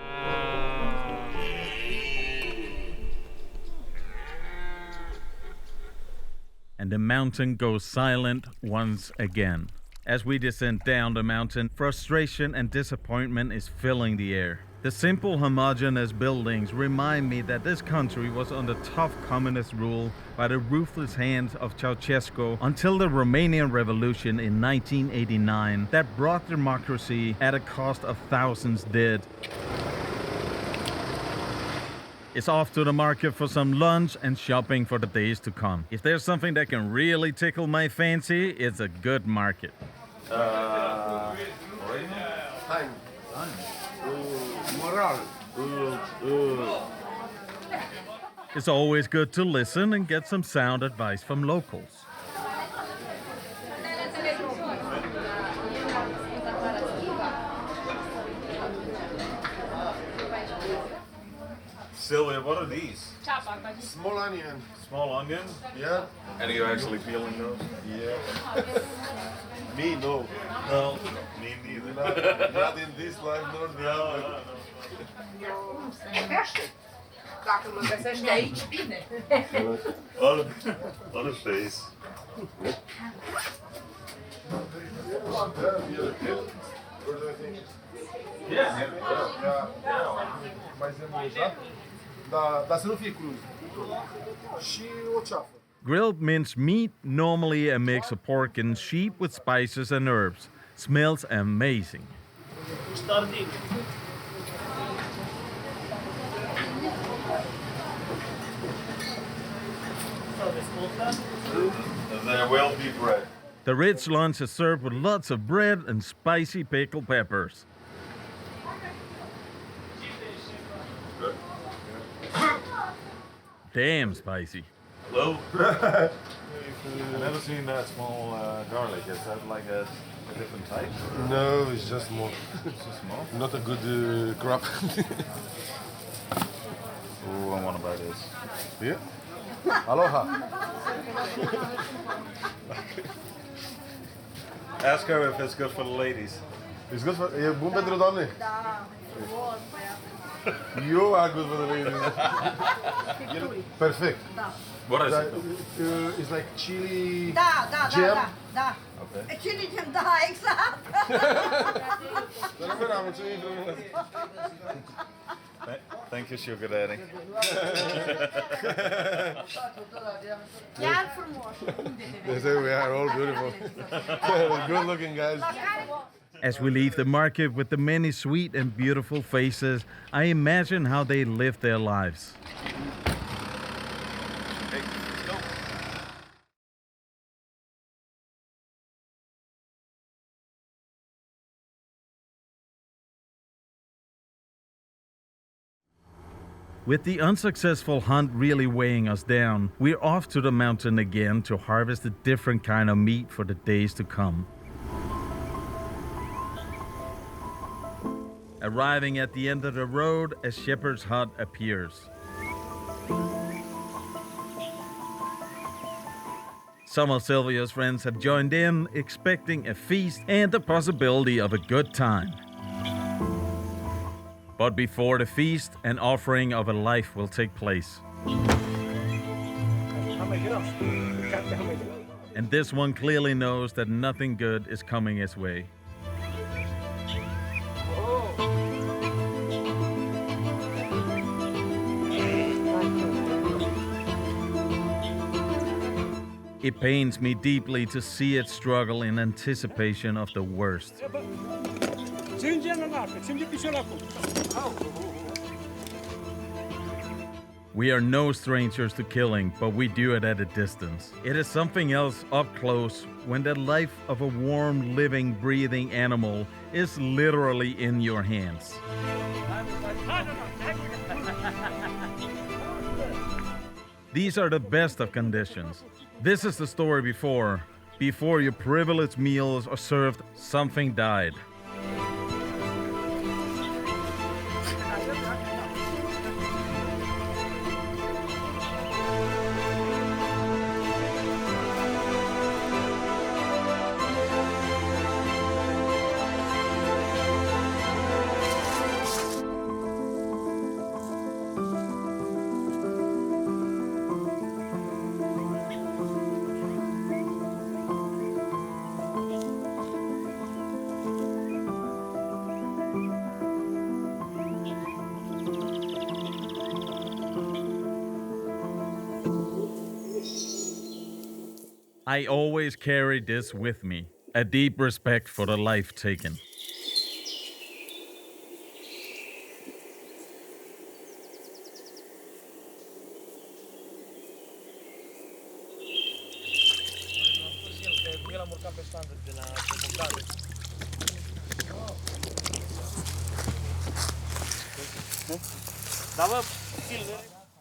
And the mountain goes silent once again. As we descend down the mountain, frustration and disappointment is filling the air. The simple homogeneous buildings remind me that this country was under tough communist rule by the ruthless hands of Ceausescu until the Romanian Revolution in 1989 that brought democracy at a cost of thousands dead. It's off to the market for some lunch and shopping for the days to come. If there's something that can really tickle my fancy, it's a good market. It's always good to listen and get some sound advice from locals. Sylvia, what are these? Small onion. Small onion? Yeah. And are you actually peeling those? Yeah. Me, no. No, me neither. Not in this life, nor the other. What a face. Mai zemul dar să nu fie crud. Și o ceafă. Grilled minced meat, normally a mix of pork and sheep with spices and herbs. Smells amazing. There will be bread. The rich lunch is served with lots of bread and spicy pickled peppers. Good. Damn spicy. Hello? I've never seen that small garlic. Is that like a different type? No, it's just small. It's just small? Not a good crop. Ooh, I want to buy this. Yeah? Aloha. Ask her if it's good for the ladies. It's good for... E bun pentru doamne? Da. You are good for the ladies. Perfect. What is it? It's like chili Da. Okay. Chili jam, da, exact. Thank you, Sugar Daddy. They say we are all beautiful. Good looking guys. As we leave the market with the many sweet and beautiful faces, I imagine how they live their lives. With the unsuccessful hunt really weighing us down, we're off to the mountain again to harvest a different kind of meat for the days to come. Arriving at the end of the road, a shepherd's hut appears. Some of Sylvia's friends have joined in, expecting a feast and the possibility of a good time. But before the feast, an offering of a life will take place. And this one clearly knows that nothing good is coming his way. It pains me deeply to see it struggle in anticipation of the worst. We are no strangers to killing, but we do it at a distance. It is something else up close when the life of a warm, living, breathing animal is literally in your hands. These are the best of conditions. This is the story before. Before your privileged meals are served, something died. I always carry this with me, a deep respect for the life taken.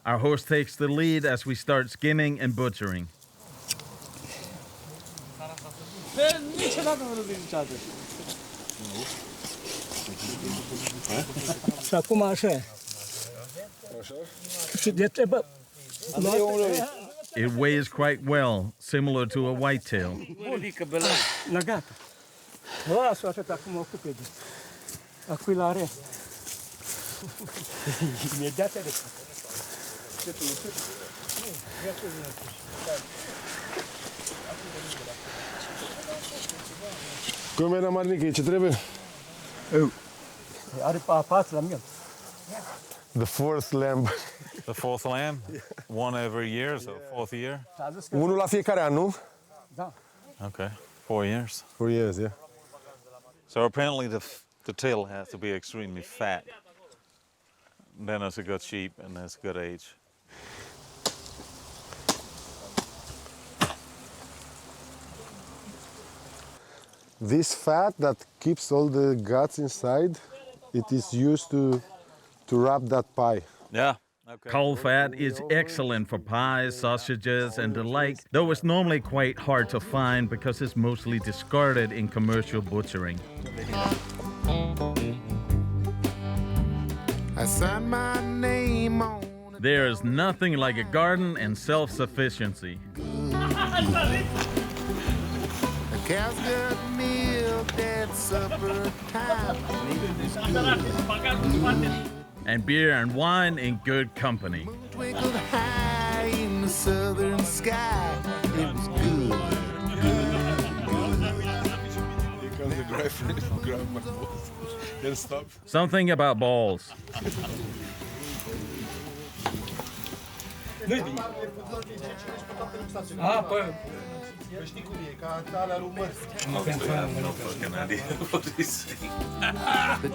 Our host takes the lead as we start skinning and butchering. It weighs quite well, similar to a whitetail. Cum era Marnică, ce trebuie? The fourth lamb. The fourth lamb? One every year, so fourth year? Unul la fiecare an, nu? Okay, 4 years. 4 years, yeah. So apparently the tail has to be extremely fat. Then it's a good sheep and it's a good age. This fat that keeps all the guts inside, it is used to wrap that pie. Yeah. Okay. Cow fat is excellent for pies, sausages, and the like, though it's normally quite hard to find because it's mostly discarded in commercial butchering. I signed my name on. There is nothing like a garden and self-sufficiency. The cow's got milk at supper time. And beer and wine in good company. Twinkled high in the southern sky. It was good, good, good. Here comes the grab my balls. Then stop. Something about balls. The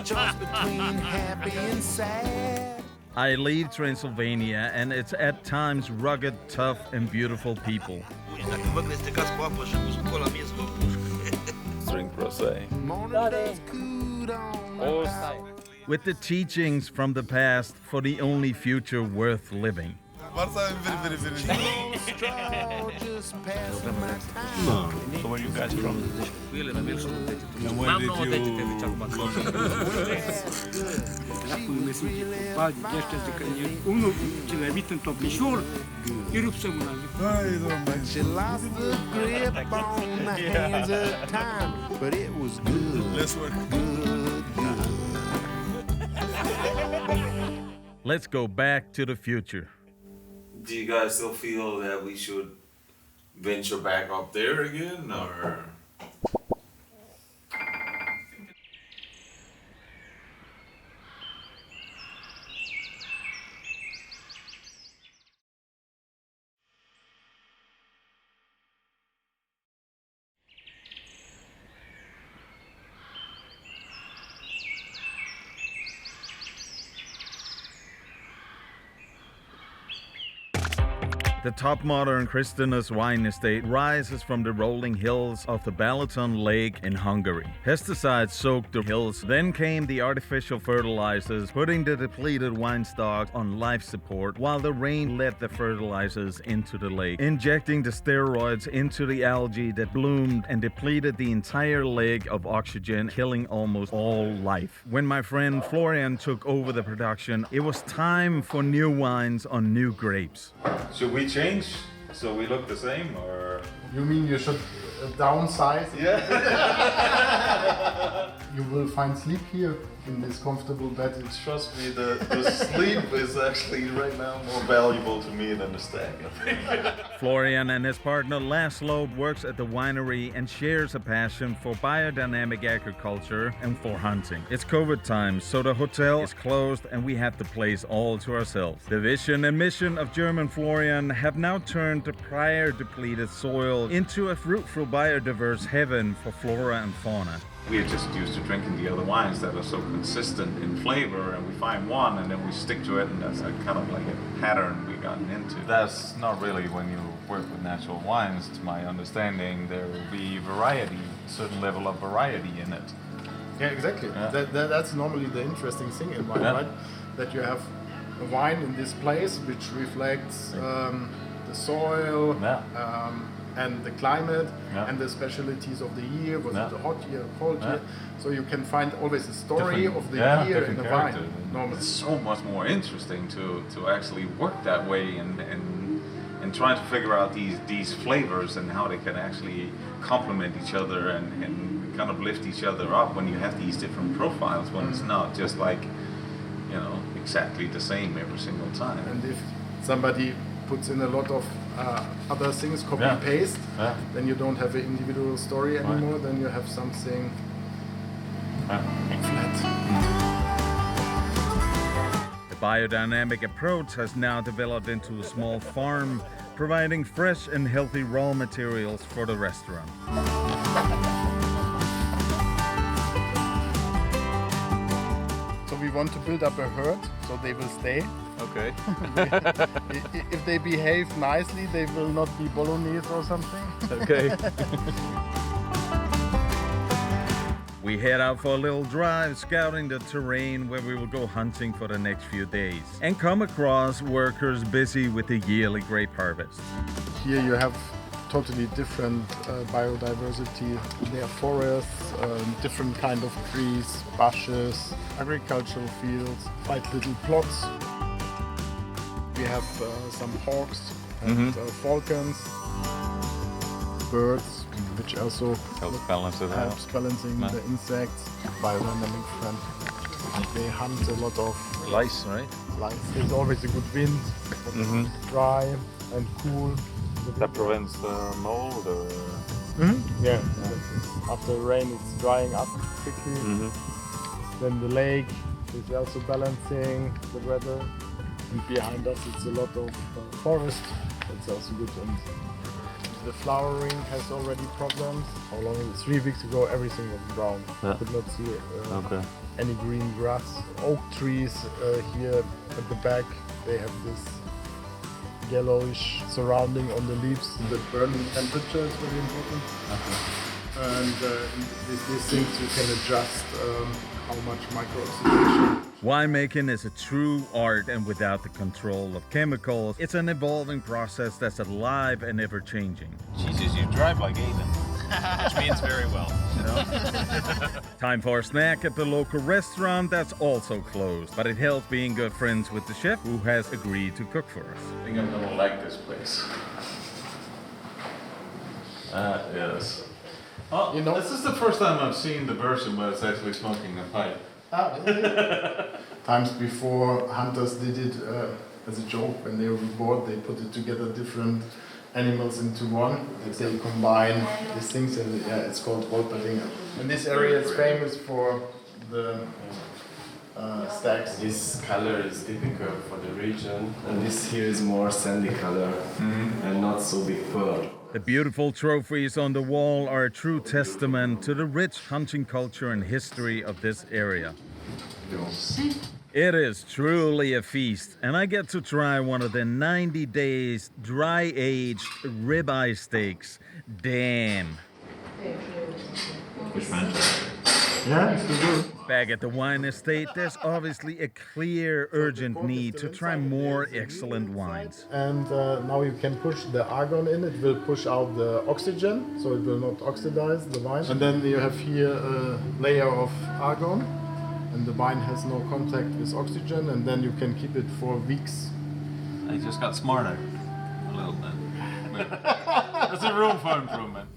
choice between happy and sad. I leave Transylvania, and it's at times rugged, tough, and beautiful people. Drink rosé. With the teachings from the past for the only future worth living. Varsa very. Just passing my time. So where you guys from? She lost the grip on the hands of time, but it was good. Let's work. Good. Let's go back to the future. Do you guys still feel that we should venture back up there again, or? The top modern Kristinus wine estate rises from the rolling hills of the Balaton Lake in Hungary. Pesticides soaked the hills, then came the artificial fertilizers, putting the depleted wine stock on life support, while the rain led the fertilizers into the lake, injecting the steroids into the algae that bloomed and depleted the entire lake of oxygen, killing almost all life. When my friend Florian took over the production, it was time for new wines on new grapes. Should we change so we look the same, or? You mean you should downsize? Yeah. You will find sleep here in this comfortable bed. Trust me, the sleep is actually right now more valuable to me than the stag, I think. Florian and his partner Laszlo works at the winery and shares a passion for biodynamic agriculture and for hunting. It's COVID time, so the hotel is closed and we have the place all to ourselves. The vision and mission of German Florian have now turned the prior depleted soil into a fruitful biodiverse heaven for flora and fauna. We are just used to drinking the other wines that are so consistent in flavor, and we find one and then we stick to it, and that's kind of like a pattern we've gotten into. That's not really when you work with natural wines, to my understanding. There will be variety, a certain level of variety in it. Yeah, exactly. Yeah. That's normally the interesting thing in wine, right? That you have a wine in this place which reflects the soil, and the climate, and the specialities of the year, was it a hot year, a cold year. So you can find always a story of the year in the wine. Normally. It's so much more interesting to actually work that way and try to figure out these flavors and how they can actually complement each other and kind of lift each other up when you have these different profiles, when it's not just like, you know, exactly the same every single time. And if somebody puts in a lot of other things, copy-paste, then you don't have an individual story anymore, then you have something flat. The biodynamic approach has now developed into a small farm, providing fresh and healthy raw materials for the restaurant. So we want to build up a herd, so they will stay. Okay. If they behave nicely, they will not be Bolognese or something. Okay. We head out for a little drive, scouting the terrain where we will go hunting for the next few days, and come across workers busy with the yearly grape harvest. Here you have totally different biodiversity. There are forests, different kind of trees, bushes, agricultural fields, quite little plots. We have some hawks and falcons, birds, which also helps balance it out. Helps balancing the insects, biodynamic friend. They hunt a lot of lice, right? Lice. There's always a good wind, dry and cool. That prevents the mold, or? Yeah. After the rain, it's drying up quickly. Then the lake is also balancing the weather. And behind us, it's a lot of forest. That's also good. And the flowering has already problems. How long is it? 3 weeks ago, everything was brown. Yeah. Could not see any green grass. Oak trees here at the back, they have this yellowish surrounding on the leaves. The burning temperature is very important. And with these things you can adjust how much micro-oxidation. Winemaking is a true art, and without the control of chemicals, it's an evolving process that's alive and ever-changing. Jesus, you drive like Aiden. Which means very well. You know? Time for a snack at the local restaurant that's also closed, but it helps being good friends with the chef who has agreed to cook for us. I think I'm gonna like this place. Yes. Oh, you know, this is the first time I've seen the version where it's actually smoking a pipe. Times before, hunters did it as a joke. When they were bored, they put it together different animals into one. They combine these things, and it's called Wolperdinger. And this area is famous for the stags. This color is typical for the region, and this here is more sandy color and not so big pearl. The beautiful trophies on the wall are a true testament to the rich hunting culture and history of this area. It is truly a feast, and I get to try one of the 90 days dry-aged ribeye steaks. Damn. Which franchise? Yeah, it's good. Back at the wine estate, there's obviously a clear, urgent need to try more excellent wines. And now you can push the argon in. It will push out the oxygen, so it will not oxidize the wine. And then you have here a layer of argon, and the wine has no contact with oxygen, and then you can keep it for weeks. I just got smarter a little bit. There's a room for improvement.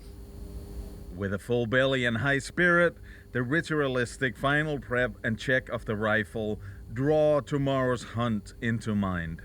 With a full belly and high spirit, the ritualistic final prep and check of the rifle draw tomorrow's hunt into mind.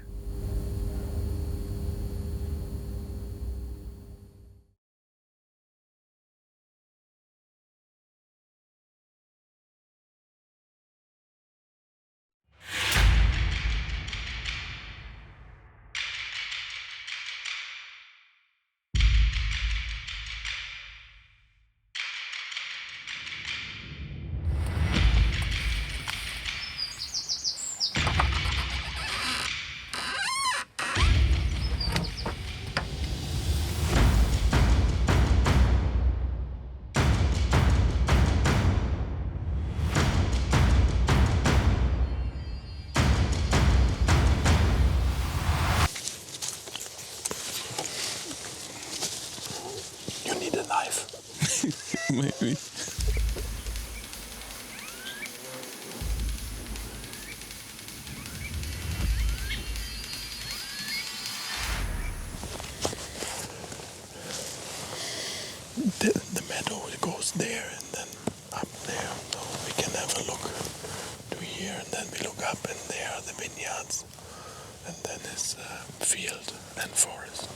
You need a knife. Maybe. The meadow goes there and then up there, so we can have a look to here, and then we look up, and there are the vineyards, and then is field and forest.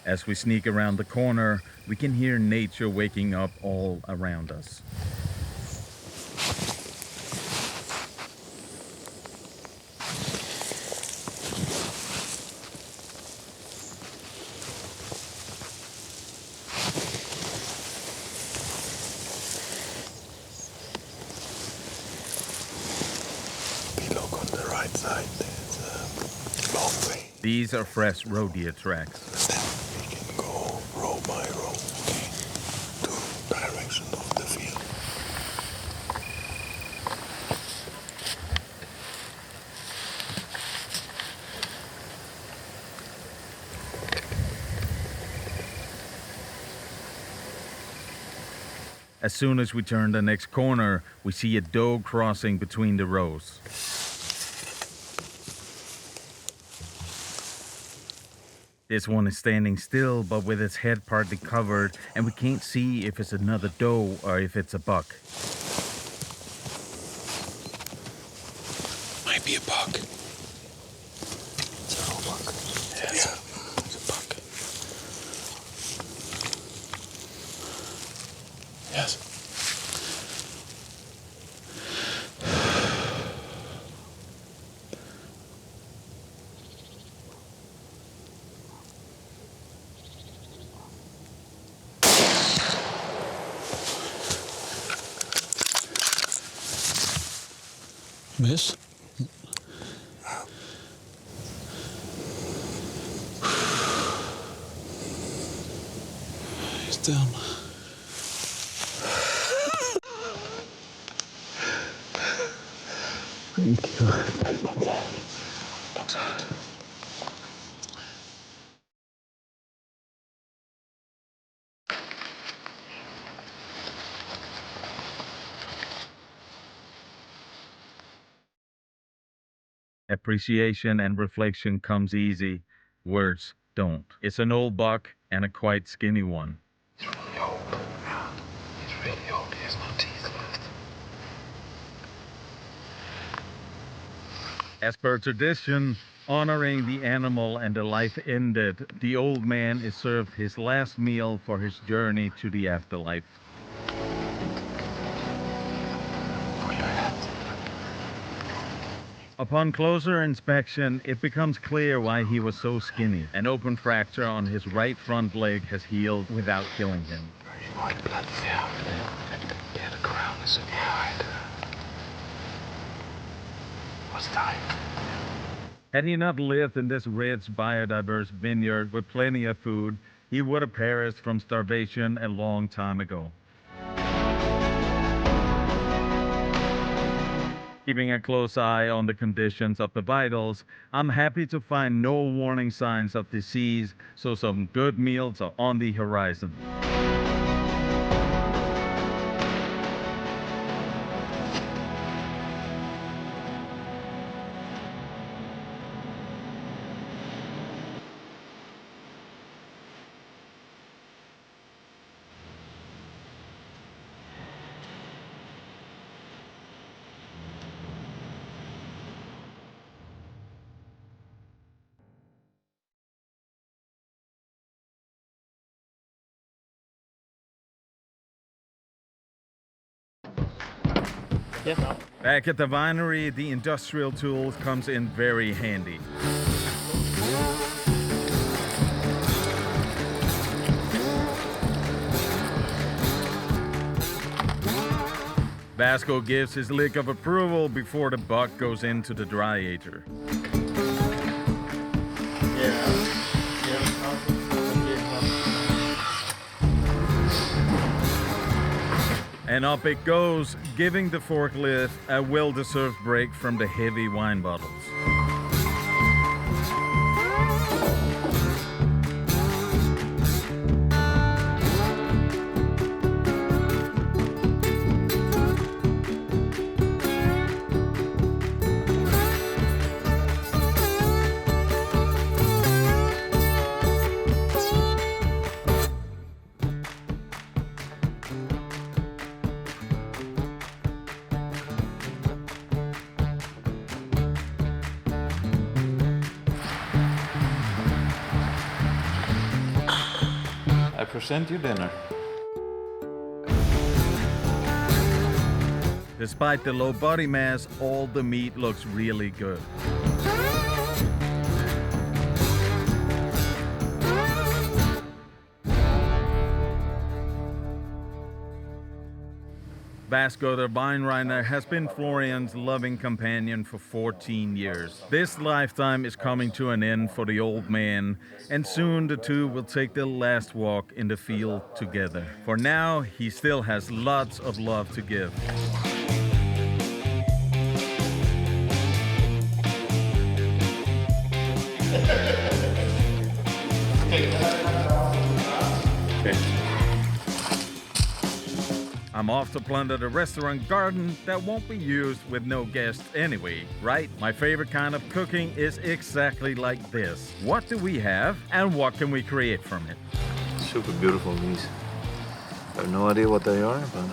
As we sneak around the corner, we can hear nature waking up all around us. We look on the right side, there's a long way. These are fresh roe deer tracks. We can go row by row, to direction of the field. As soon as we turn the next corner, we see a doe crossing between the rows. This one is standing still, but with its head partly covered, and we can't see if it's another doe or if it's a buck. Might be a buck. It's a buck. Yes. Miss? He's down. Thank you. That's it. Appreciation and reflection comes easy. Words don't. It's an old buck and a quite skinny one. He's really old. Yeah. He's really old. He has no teeth left. As per tradition, honoring the animal and the life ended, the old man is served his last meal for his journey to the afterlife. Upon closer inspection, it becomes clear why he was so skinny. An open fracture on his right front leg has healed without killing him. White blood, yeah. Yeah, the crown is white. Was time. Had he not lived in this rich, biodiverse vineyard with plenty of food, he would have perished from starvation a long time ago. Keeping a close eye on the conditions of the vitals, I'm happy to find no warning signs of disease, so some good meals are on the horizon. Yeah. Back at the winery, the industrial tools comes in very handy. Vasco gives his lick of approval before the buck goes into the dry-ager. And up it goes, giving the forklift a well-deserved break from the heavy wine bottles. I present you dinner. Despite the low body mass, all the meat looks really good. Vasco the Vine Rider has been Florian's loving companion for 14 years. This lifetime is coming to an end for the old man, and soon the two will take their last walk in the field together. For now, he still has lots of love to give. I'm off to plunder the restaurant garden that won't be used with no guests anyway, right? My favorite kind of cooking is exactly like this. What do we have and what can we create from it? Super beautiful these. I have no idea what they are, but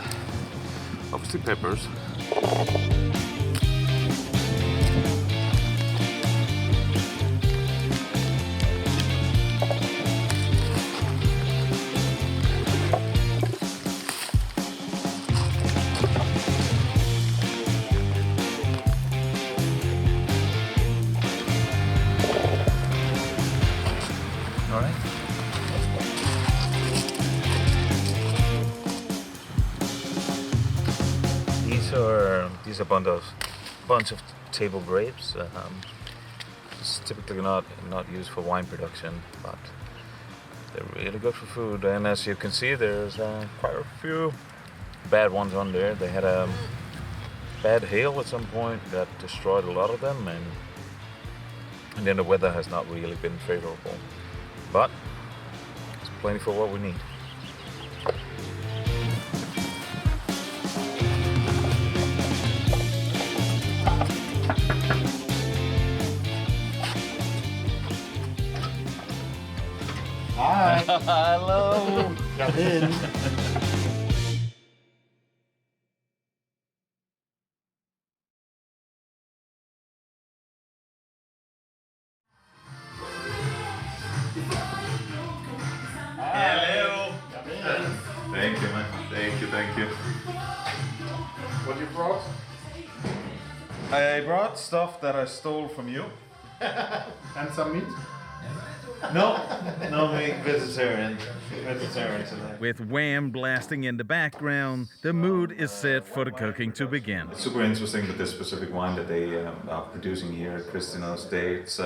Obviously peppers. These are a bunch of table grapes. It's typically not used for wine production, but they're really good for food. And as you can see, there's quite a few bad ones on there. They had a bad hail at some point that destroyed a lot of them, and then the weather has not really been favorable. But it's plenty for what we need. Hi. Hello. Come in. Hello. Thank you, man. Thank you. What you brought? I brought stuff that I stole from you. And some meat? No meat, vegetarian today. With Wham blasting in the background, the mood is set for the cooking to begin. It's super interesting with this specific wine that they are producing here at Cristiano's Day. It's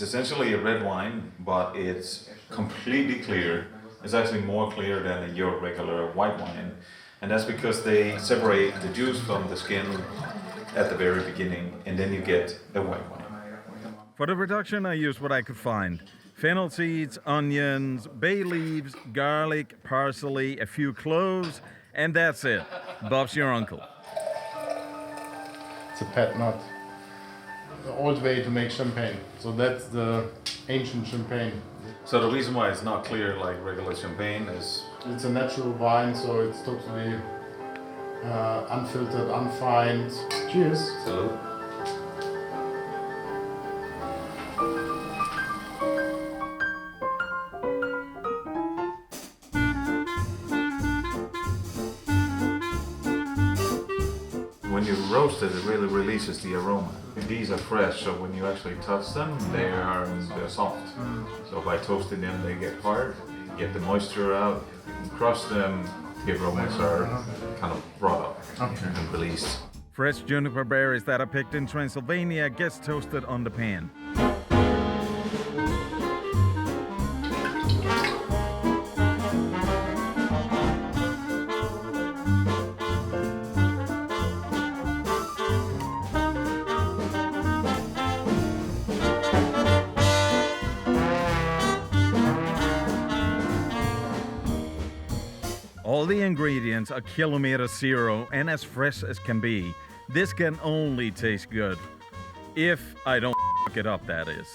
essentially a red wine, but it's completely clear. It's actually more clear than your regular white wine. And that's because they separate the juice from the skin at the very beginning, and then you get the white wine. For the production, I used what I could find. Fennel seeds, onions, bay leaves, garlic, parsley, a few cloves, and that's it. Bob's your uncle. It's a pet nut. The old way to make champagne. So that's the ancient champagne. So the reason why it's not clear like regular champagne is... It's a natural wine, so it's totally unfiltered, unfined. Cheers. Salute. When you roast it, it really releases the aroma. These are fresh, so when you actually touch them, they're soft. So by toasting them, they get hard. You get the moisture out. You crush them, the aromas are kind of brought up and released. Fresh juniper berries that I picked in Transylvania gets toasted on the pan. All the ingredients are kilometer zero and as fresh as can be. This can only taste good. If I don't f*** it up, that is.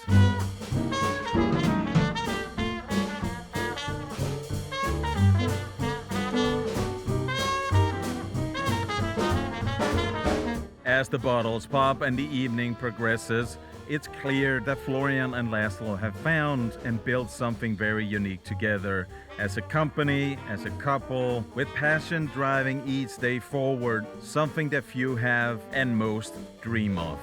As the bottles pop and the evening progresses, it's clear that Florian and Laszlo have found and built something very unique together. As a company, as a couple, with passion driving each day forward, something that few have and most dream of.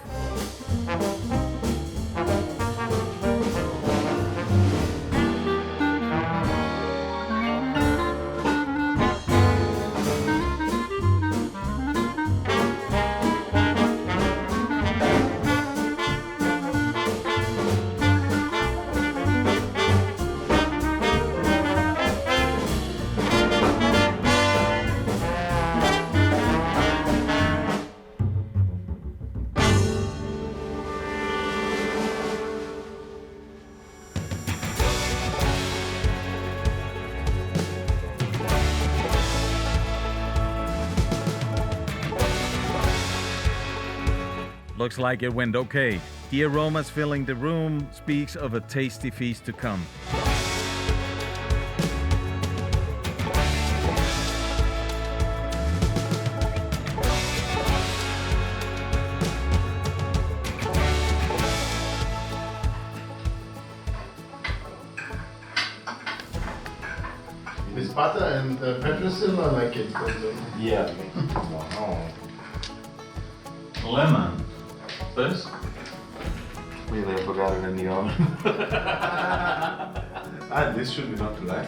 Looks like it went okay. The aromas filling the room speaks of a tasty feast to come. With butter and petrosil, I like it. Yeah. Wow. Lemon. This? Really, I forgot it in the oven. This should be not too late.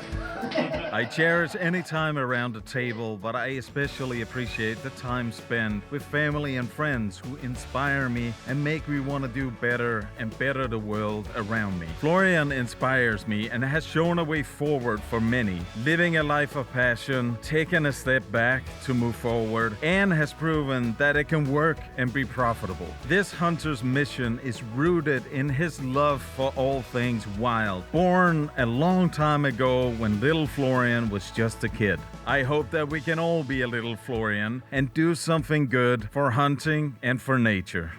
I cherish any time around the table, but I especially appreciate the time spent with family and friends who inspire me and make me want to do better and better the world around me. Florian inspires me and has shown a way forward for many, living a life of passion, taking a step back to move forward, and has proven that it can work and be profitable. This hunter's mission is rooted in his love for all things wild, born a long time ago when little Florian was just a kid. I hope that we can all be a little Florian and do something good for hunting and for nature.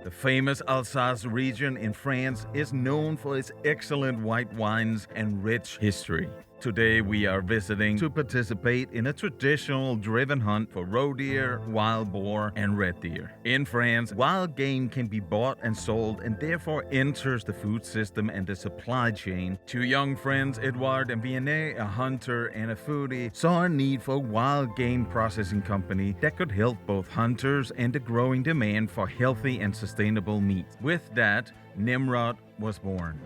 The famous Alsace region in France is known for its excellent white wines and rich history. Today we are visiting to participate in a traditional driven hunt for roe deer, wild boar, and red deer. In France, wild game can be bought and sold and therefore enters the food system and the supply chain. Two young friends, Edouard and Vianney, a hunter and a foodie, saw a need for a wild game processing company that could help both hunters and the growing demand for healthy and sustainable meat. With that, Nimrod was born.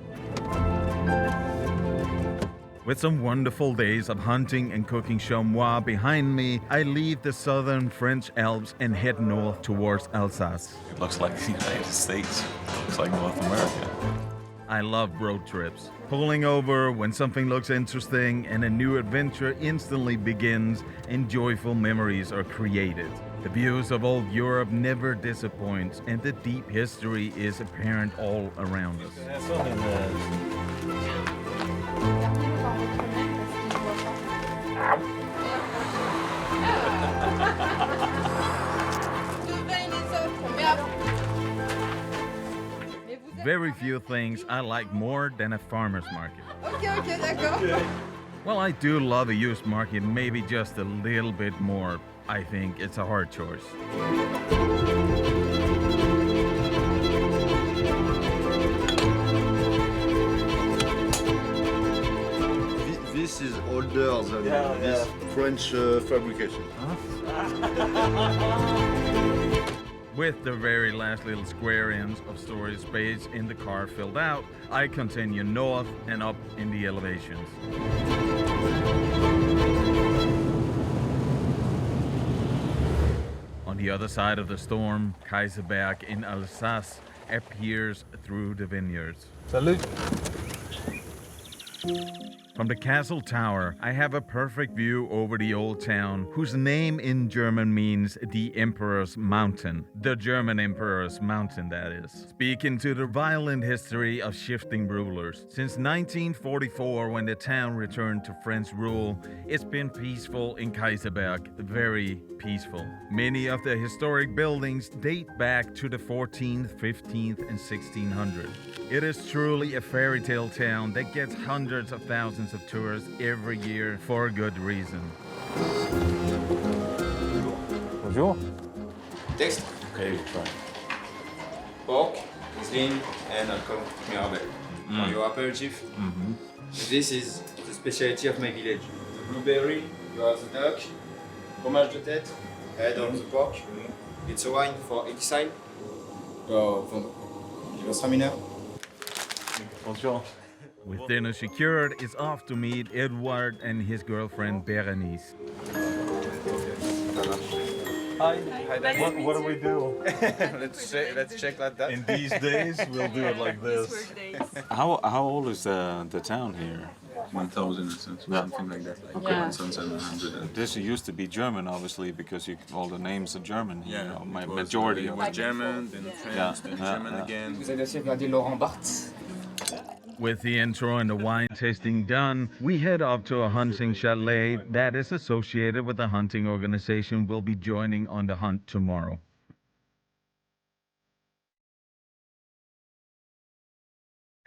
With some wonderful days of hunting and cooking chamois behind me, I leave the southern French Alps and head north towards Alsace. It looks like the United States. It looks like North America. I love road trips. Pulling over when something looks interesting and a new adventure instantly begins and joyful memories are created. The views of old Europe never disappoint and the deep history is apparent all around us. Very few things I like more than a farmer's market. Ok, d'accord. Well, I do love a used market, maybe just a little bit more. I think it's a hard choice. This is older than this French fabrication. With the very last little square inch of storage space in the car filled out, I continue north and up in the elevations. On the other side of the storm, Kaiserberg in Alsace appears through the vineyards. Salut! From the castle tower, I have a perfect view over the old town, whose name in German means the Emperor's Mountain. The German Emperor's Mountain, that is. Speaking to the violent history of shifting rulers. Since 1944, when the town returned to French rule, it's been peaceful in Kaiserberg, very peaceful. Many of the historic buildings date back to the 14th, 15th, and 1600s. It is truly a fairy tale town that gets hundreds of thousands of tourists every year for a good reason. Bonjour. Text. Okay, try. Pork, Riesling, and alcohol, Mirabelle. For your aperitif. This is the specialty of my village. The blueberry, you have the duck, fromage de tête, head of the pork. It's a wine for exile. Gewürztraminer. Bonjour. With dinner secured, it's off to meet Edouard and his girlfriend Berenice. Hi. What do we do? let's check like that. In these days, we'll do it like this. How old is the town here? 1,000 something like that. Okay. 1,700. This used to be German, obviously, because all the names are German. Yeah, you know, my it was, majority it of was German, then French, then German again. Vous allez aussi regarder Laurent Barthes. With the intro and the wine tasting done, we head up to a hunting chalet that is associated with the hunting organization we'll be joining on the hunt tomorrow.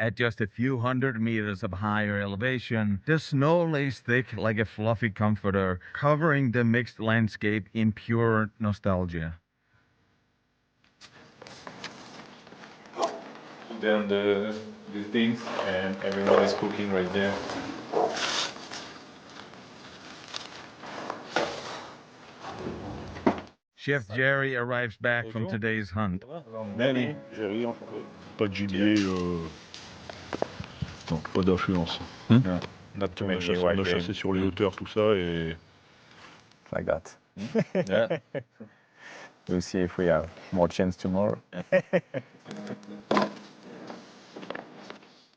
At just a few hundred meters of higher elevation, the snow lays thick like a fluffy comforter, covering the mixed landscape in pure nostalgia. Then the things, and everyone is cooking right there. Chef Jerry arrives back from today's hunt. Jerry, pas de gibier, non, pas d'influence. Not too On a many chassé, white on a game. chassé sur les hauteurs, tout ça, et... Like that. Yeah. We'll see if we have more chance tomorrow.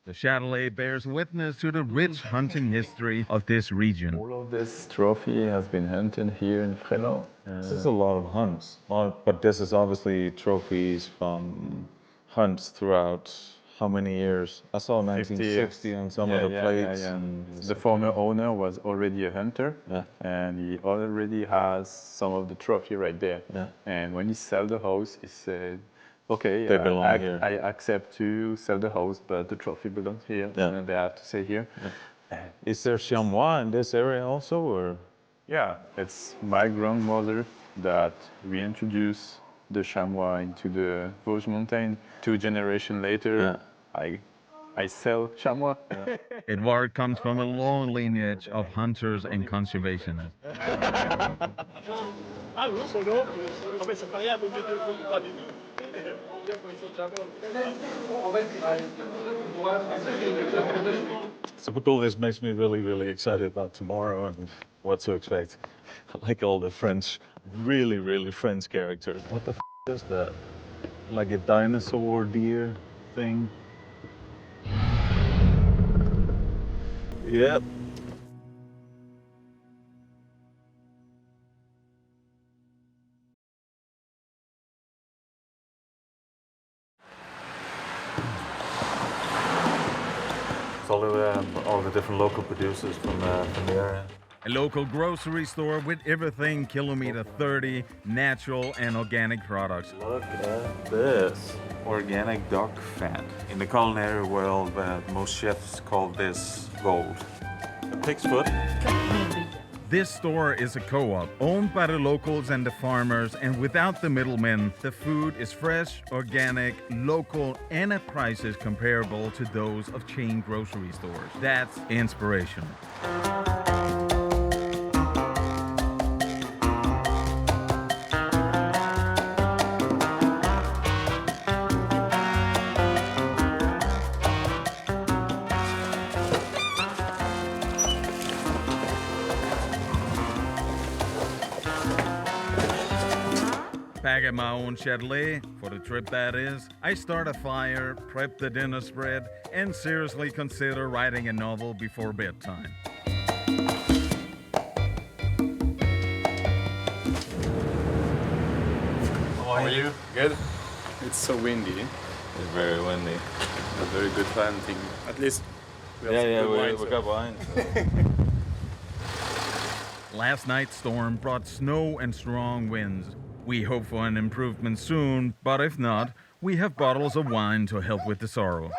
The Châtelet bears witness to the rich hunting history of this region. All of this trophy has been hunted here in Fallow. This is a lot of hunts, but this is obviously trophies from hunts throughout how many years? I saw 1960 on some of the plates. The former owner was already a hunter, and he already has some of the trophy right there. And when he sold the house, he said, okay, They belong here. I accept to sell the house, but the trophy belongs here, and they have to stay here. Is there chamois in this area also, or? Yeah, it's my grandmother that reintroduced the chamois into the Vosges mountain. 2 generations later, I sell chamois. Edward comes from a long lineage of hunters and conservationists. Typical, this makes me really excited about tomorrow and what to expect. I like all the French, really French characters. What the is that? Like a dinosaur deer thing? Yep. Follow all the different local producers from the area. A local grocery store with everything kilometer 30, natural and organic products. Look at this. Organic duck fat. In the culinary world, most chefs call this gold. A pig's foot. This store is a co-op owned by the locals and the farmers, and without the middlemen, the food is fresh, organic, local, and at prices comparable to those of chain grocery stores. That's inspirational. Back at my own Châtelet, for the trip that is, I start a fire, prep the dinner spread, and seriously consider writing a novel before bedtime. How are you? Good? It's so windy. It's very windy. A very good hunting. At least we have we got wine. Last night's storm brought snow and strong winds. We hope for an improvement soon, but if not, we have bottles of wine to help with the sorrow.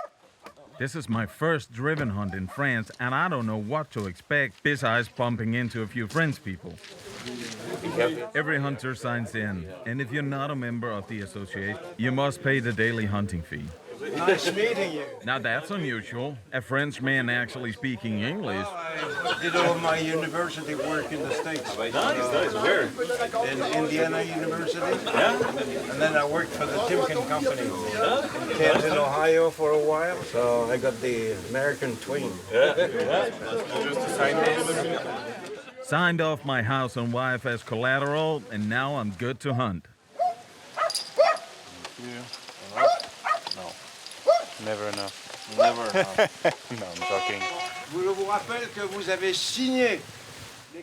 This is my first driven hunt in France, and I don't know what to expect besides bumping into a few French people. Every hunter signs in, and if you're not a member of the association, you must pay the daily hunting fee. Nice meeting you. Now that's unusual. A Frenchman actually speaking English. I did all my university work in the States. Nice. Where? In Indiana University. Yeah. And then I worked for the Timken company in Canton, Ohio for a while. So I got the American twin. Signed off my house and wife as collateral, and now I'm good to hunt. Never enough. Never enough. No, I'm joking. Je vous rappelle que vous avez signé.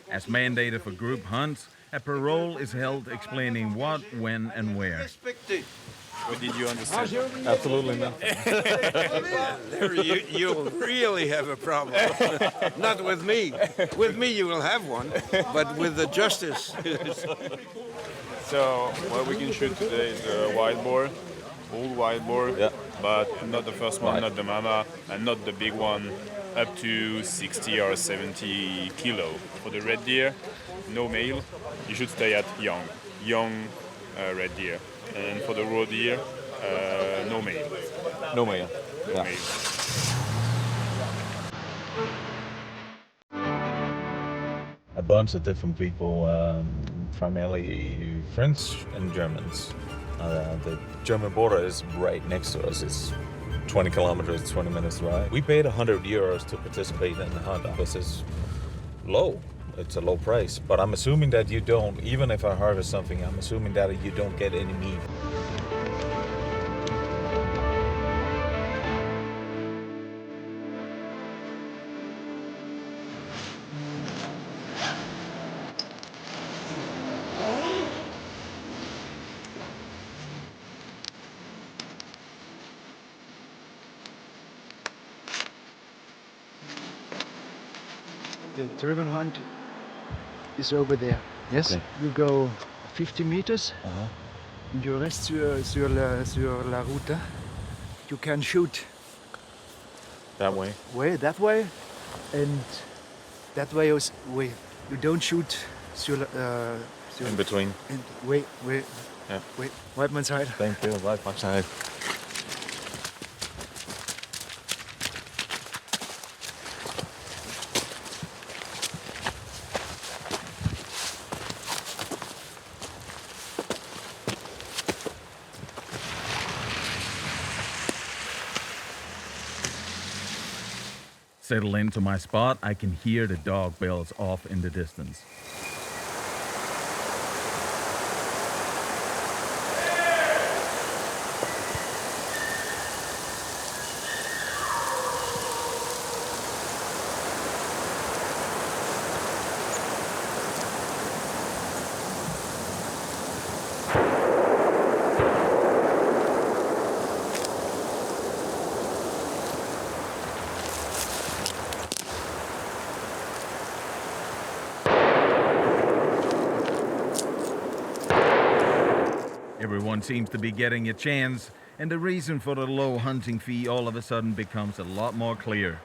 As mandated for group hunts, a parole is held explaining what, when, and where. What did you understand? Absolutely not. There you'll really have a problem. Not with me. With me you will have one, but with the justice. So what we can shoot today is a wild boar, old wild boar. Yeah. but not the first one, not the mama, and not the big one, up to 60 or 70 kilo. For the red deer, no male. You should stay at young red deer. And for the roe deer, no male. No male. No male. A bunch of different people, primarily French and Germans. The German border is right next to us. It's 20 kilometers, 20 minutes ride. We paid 100 euros to participate in the hunt. This is low. It's a low price. But I'm assuming that you don't, even if I harvest something, I'm assuming that you don't get any meat. The ribbon hunt is over there. Yes, okay. You go 50 meters. And you rest sur la route. You can shoot that way. That way, and that way also. You don't shoot sur in between. Wait. Yeah. Wait. Right my side. Thank you. Right my side. Settle into my spot, I can hear the dog bells off in the distance. Everyone seems to be getting a chance, and the reason for the low hunting fee all of a sudden becomes a lot more clear.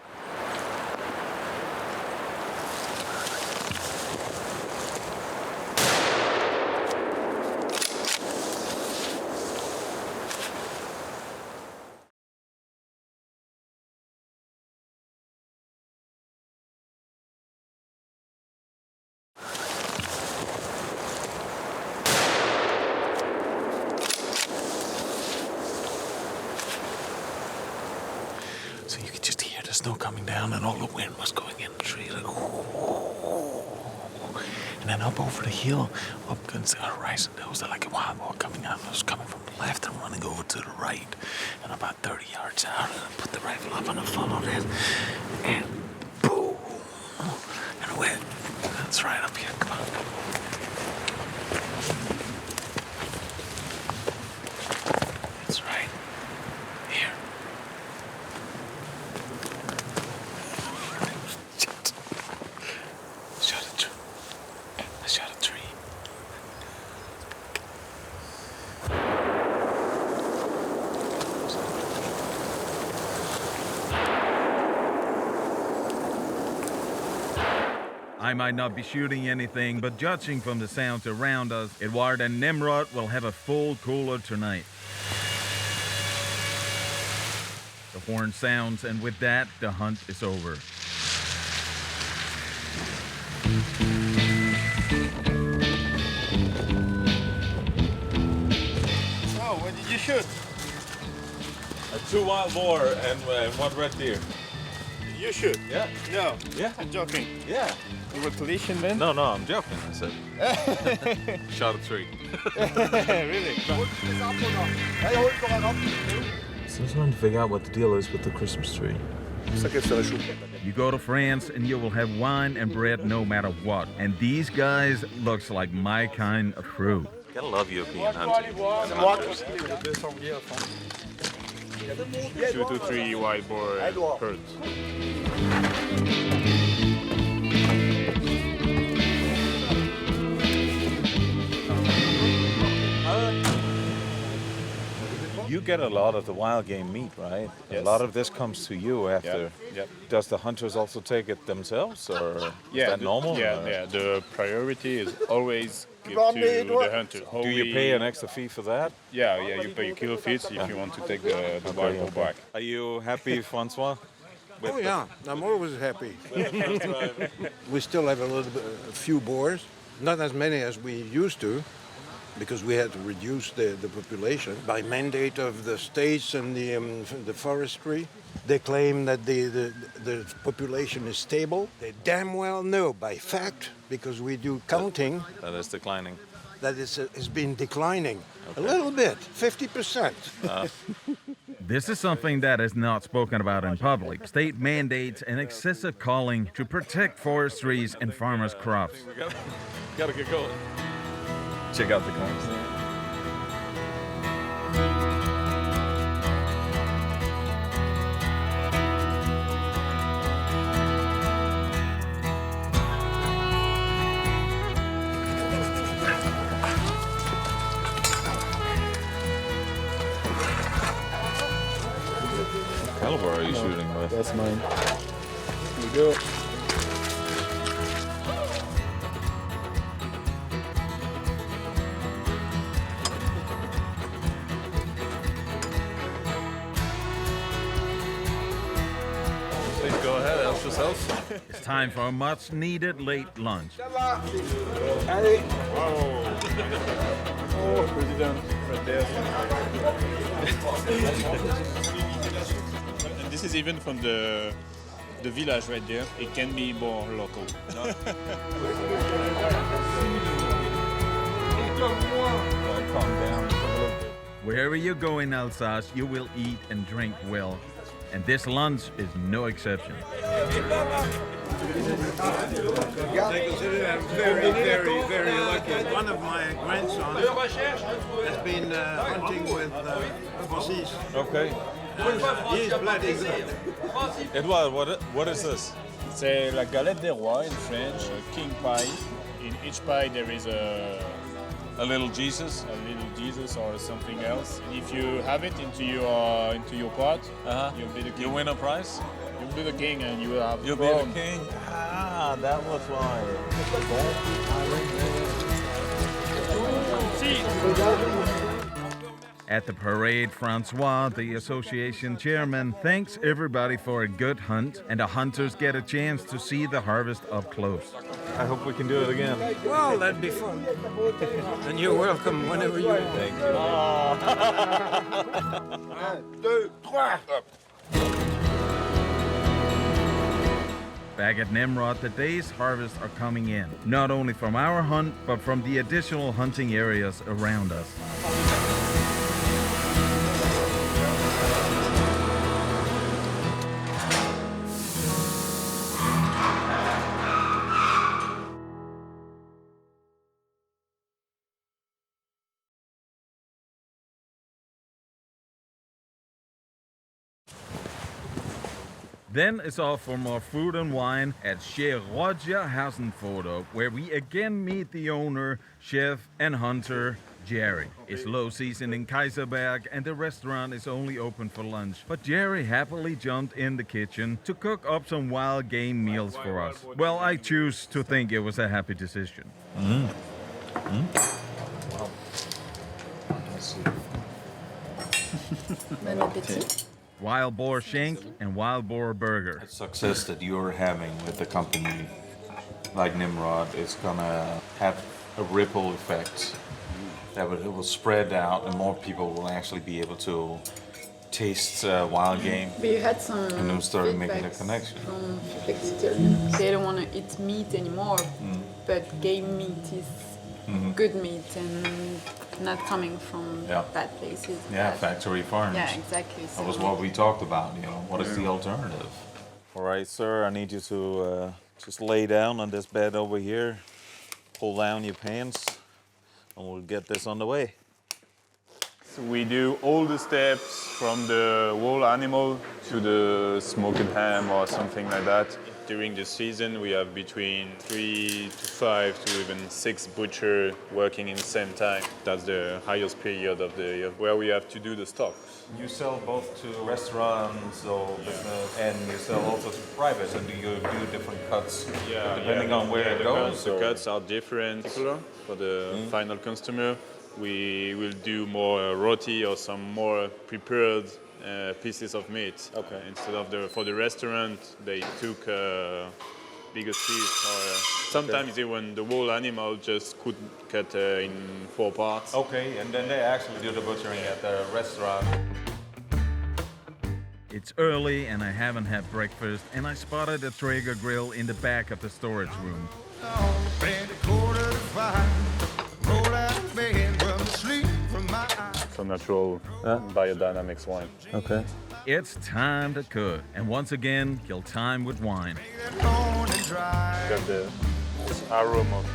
So you could just hear the snow coming down and all the wind was going in the tree. Like, and then up over the hill, up against the horizon, there was like a wild boar coming out. It was coming from the left and running over to the right. And about 30 yards out, and I put the rifle up and I followed it. And boom! And it went. That's right up here. Come on. It's right here. I shot a tree. I might not be shooting anything, but judging from the sounds around us, Edward and Nimrod will have a full cooler tonight. The horn sounds, and with that, the hunt is over. So, what did you shoot? 2 wild boar and 1 red deer. You shoot? Yeah. No. Yeah. I'm joking. Yeah. You were collision then? No, I'm joking. I said. Shot a tree. Really? So I was trying to figure out what the deal is with the Christmas tree. You go to France and you will have wine and bread no matter what. And these guys looks like my kind of crew. Gotta love European hunting. 2 to 3 wild boar herds. You get a lot of the wild game meat, right? Yes. A lot of this comes to you after. Yep. Does the hunters also take it themselves, or is that normal? Yeah. The priority is always give to the hunter. Do you pay an extra fee for that? Yeah. You pay kilo fees if you want to take the wild boar back. Are you happy, Francois? Oh yeah, I'm always happy. We still have a few boars, not as many as we used to, because we had to reduce the population by mandate of the states and the forestry. They claim that the population is stable. They damn well know by fact, because we do counting, That is declining. that it's been declining a little bit, 50%. This is something that is not spoken about in public. State mandates and excessive culling to protect forestries and farmers' crops. Gotta get going. Check out the cars. Caliber are you shooting with? That's mine. Here we go. Please go ahead, help yourself. It's time for a much-needed late lunch. Allez. Oh, President, right there. And this is even from the village right there. It can be more local. Calm down. Wherever you go in Alsace, you will eat and drink well. And this lunch is no exception. I consider that very, very, very lucky. One of my grandsons has been hunting with Francis. Okay. He's bloody good. Edouard, what is this? C'est la galette des rois in French, a king pie. In each pie there is a little Jesus, or something else. And if you have it into your pot, you'll be the king. You win a prize? You'll be the king, and you will have. You'll be the king. Ah, that was why. At the parade, Francois, the association chairman, thanks everybody for a good hunt, and the hunters get a chance to see the harvest up close. I hope we can do it again. Well, that'd be fun. And you're welcome whenever you want. Thank you. 1, 2, 3. Back at Nimrod, the day's harvest are coming in, not only from our hunt, but from the additional hunting areas around us. Then it's off for more food and wine at Chez Roger Hasenfoto, where we again meet the owner, chef and hunter, Jerry. It's low season in Kaiserberg and the restaurant is only open for lunch. But Jerry happily jumped in the kitchen to cook up some wild game meals for us. Well, I choose to think it was a happy decision. Wow. Bon appétit. Wild boar shank and wild boar burger. Success that you're having with a company like Nimrod is gonna have a ripple effect that it will spread out and more people will actually be able to taste wild game. But you had some and then start making a feedbacks connection. from vegetarians. They don't want to eat meat anymore, but game meat is good meat and not coming from bad places. Yeah, factory farms. Yeah, exactly. That was what we talked about, you know, what is the alternative? All right, sir, I need you to just lay down on this bed over here, pull down your pants, and we'll get this on the way. So we do all the steps from the whole animal to the smoked ham or something like that. During the season, we have between 3 to 5 to even 6 butchers working in the same time. That's the highest period of the year where we have to do the stock. You sell both to restaurants or business, and you sell also to private. So do you do different cuts depending on where it goes? The cuts are different for the final customer. We will do more roti or some more prepared pieces of meat. Okay. Instead of for the restaurant, they took bigger piece. Or sometimes even the whole animal just could cut in 4 parts. Okay, and then they actually do the butchering at the restaurant. It's early and I haven't had breakfast, and I spotted a Traeger grill in the back of the storage room. It's a natural biodynamics wine. Okay. It's time to cook, and once again, kill time with wine. Got this aroma of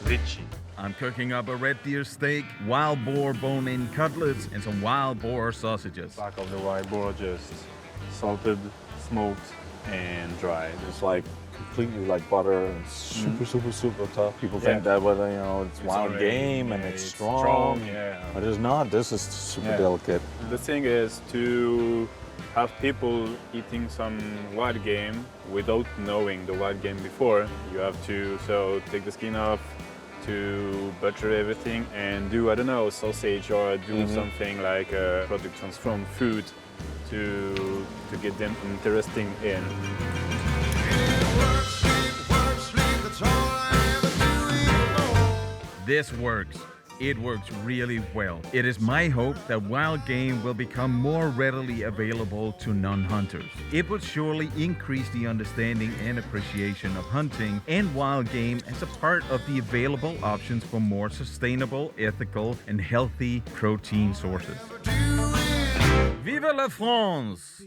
lychee. I'm cooking up a red deer steak, wild boar bone-in cutlets, and some wild boar sausages. Back of the wild boar, just salted, smoked, and dried. It's like completely like butter and super tough. People think that, well, you know, it's wild game and it's strong. But it's not. This is super delicate. The thing is to have people eating some wild game without knowing the wild game before. You have to take the skin off, to butcher everything and do, I don't know, sausage or do something like product transformed food to get them interesting in. This works. It works really well. It is my hope that wild game will become more readily available to non-hunters. It will surely increase the understanding and appreciation of hunting and wild game as a part of the available options for more sustainable, ethical, and healthy protein sources. Vive la France!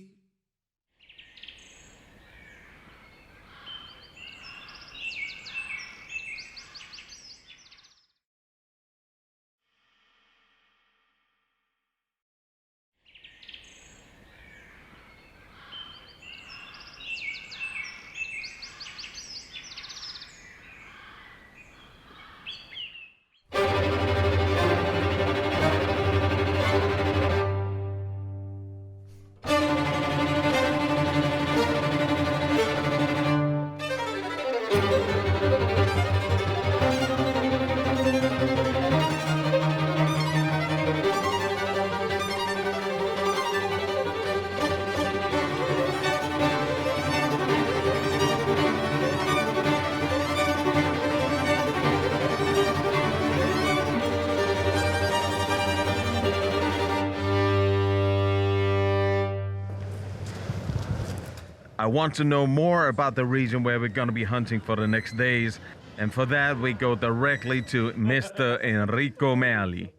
I want to know more about the region where we're going to be hunting for the next days, and for that we go directly to Mr. Enrico Meali.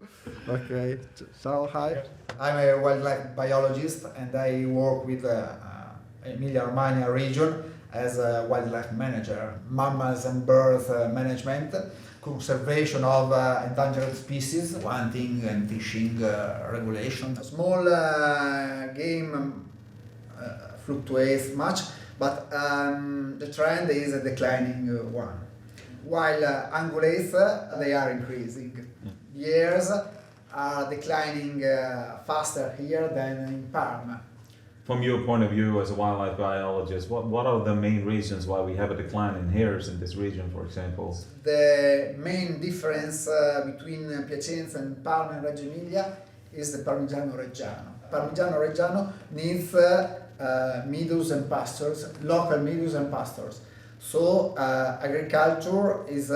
Okay, so hi. I'm a wildlife biologist and I work with Emilia-Romagna region as a wildlife manager, mammals and birds management, conservation of endangered species, hunting and fishing regulation. Small game fluctuates much, but the trend is a declining one. While ungulates, they are increasing. Years are declining faster here than in Parma. From your point of view as a wildlife biologist, what are the main reasons why we have a decline in hares in this region, for example? The main difference between Piacenza and Parma and Reggio Emilia is the Parmigiano Reggiano. Parmigiano Reggiano needs meadows and pastures, local meadows and pastures. So agriculture is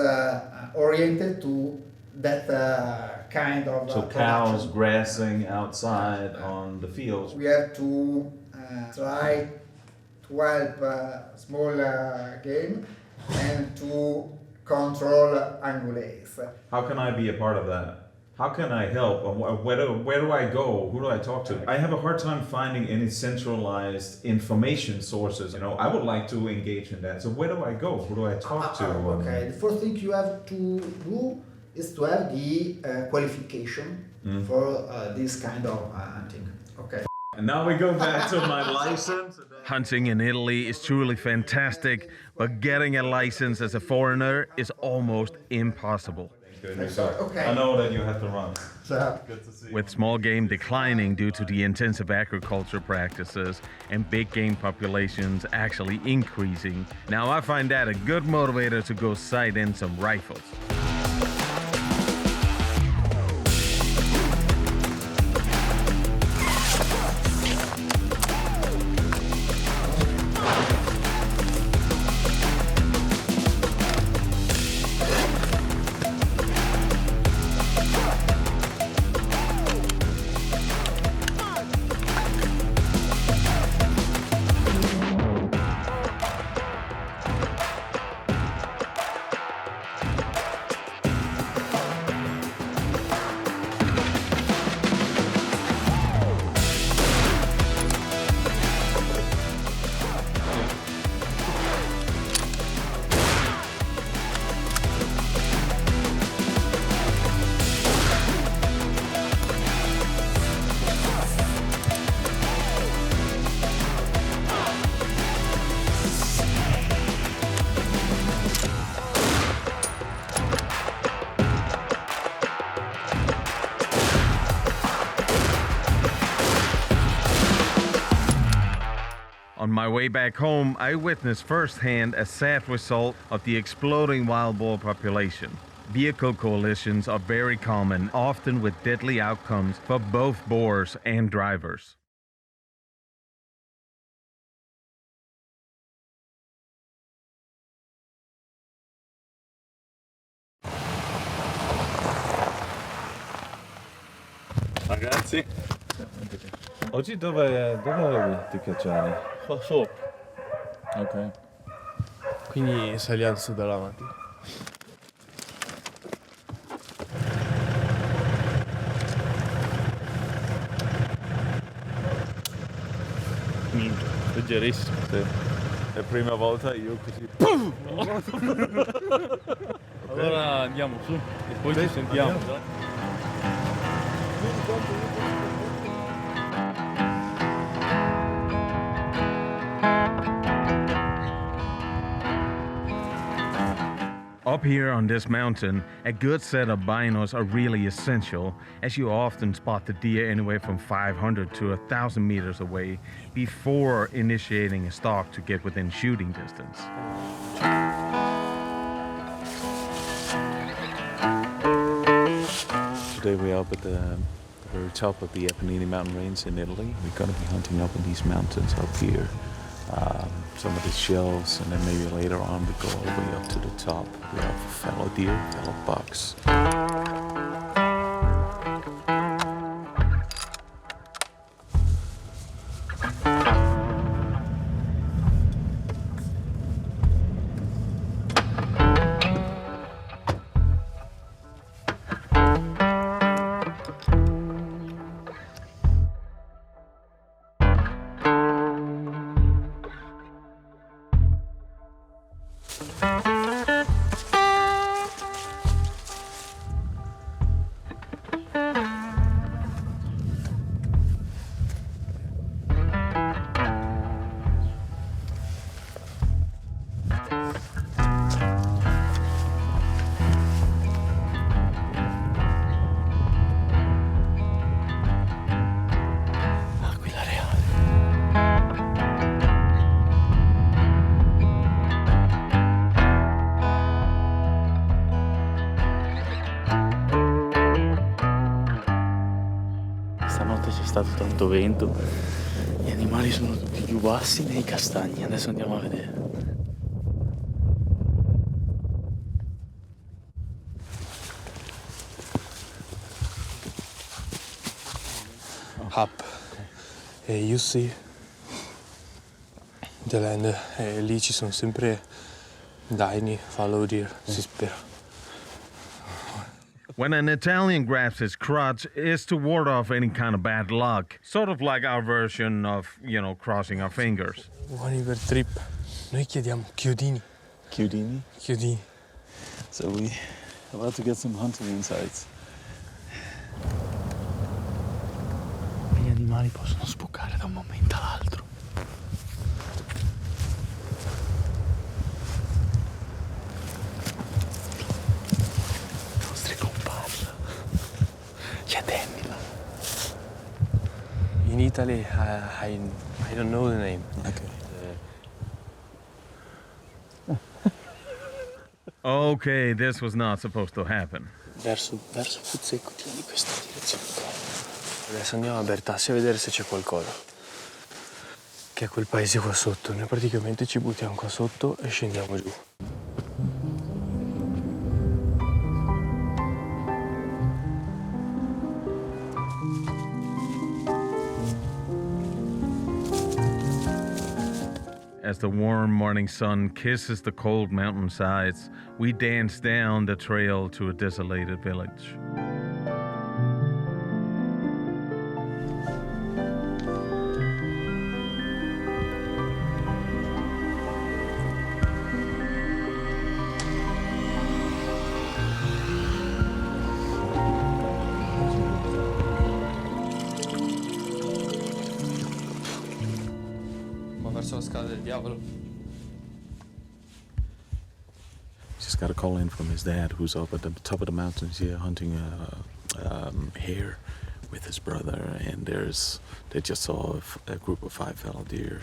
oriented to that kind of so cows grassing outside on the fields. We have to try to help small game and to control ungulates. How can I be a part of that? How can I help? Where do I go? Who do I talk to? I have a hard time finding any centralized information sources. You know, I would like to engage in that. So where do I go? Who do I talk to? Okay, the first thing you have to do is to have the qualification for this kind of hunting. Okay. And now we go back to my license. Hunting in Italy is truly fantastic, but getting a license as a foreigner is almost impossible. Okay. I know that you have to run. Good to see you. With small game declining due to the intensive agriculture practices and big game populations actually increasing, now I find that a good motivator to go sight in some rifles. On my way back home, I witnessed firsthand a sad result of the exploding wild boar population. Vehicle collisions are very common, often with deadly outcomes for both boars and drivers. Ragazzi, oggi dove ti cacciare? Qua sopra. Ok. Quindi saliamo su davanti. Minchia, leggerissimo. Sì. La prima volta io così. Pum! Allora andiamo su e poi ci sentiamo. Up here on this mountain, a good set of binos are really essential, as you often spot the deer anywhere from 500 to 1,000 meters away before initiating a stalk to get within shooting distance. Today we are up at the very top of the Apennine mountain range in Italy. We're going to be hunting up in these mountains up here. Some of the shells, and then maybe later on we go all the way up to the top. We have fallow deer, fallow bucks. Stanotte c'è stato tanto vento, gli animali sono tutti più bassi nei castagni, adesso andiamo a vedere. Up e you see the land, e lì ci sono sempre daini, fallow deer, si spera. When an Italian grabs his crutch, it's to ward off any kind of bad luck. Sort of like our version of, crossing our fingers. One per trip. Noi chiediamo chiodini. Chiodini? Chiodini. So we about to get some hunting insights. Gli animali possono sbucare da un momento all'altro. In Italy, I don't know the name. Okay. Okay, this was not supposed to happen. Verso Fuzzecco di questa direzione qua. Adesso andiamo a Bertassi a vedere se c'è qualcosa. Che è quel paese qua sotto. Noi praticamente ci buttiamo qua sotto e scendiamo giù. As the warm morning sun kisses the cold mountainsides, we dance down the trail to a desolated village. Verso la scala del diavolo. Just got a call in from his dad, who's up at the top of the mountains here hunting hare with his brother, and they just saw a group of 5 fallow deer.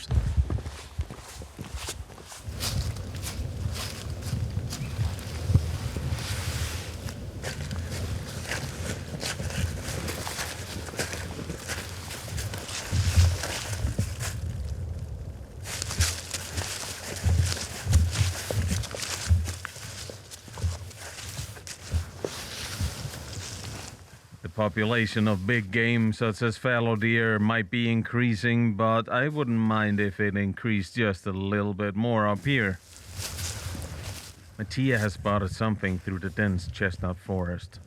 Population of big game such as fallow deer might be increasing, but I wouldn't mind if it increased just a little bit more up here. Mattia has spotted something through the dense chestnut forest.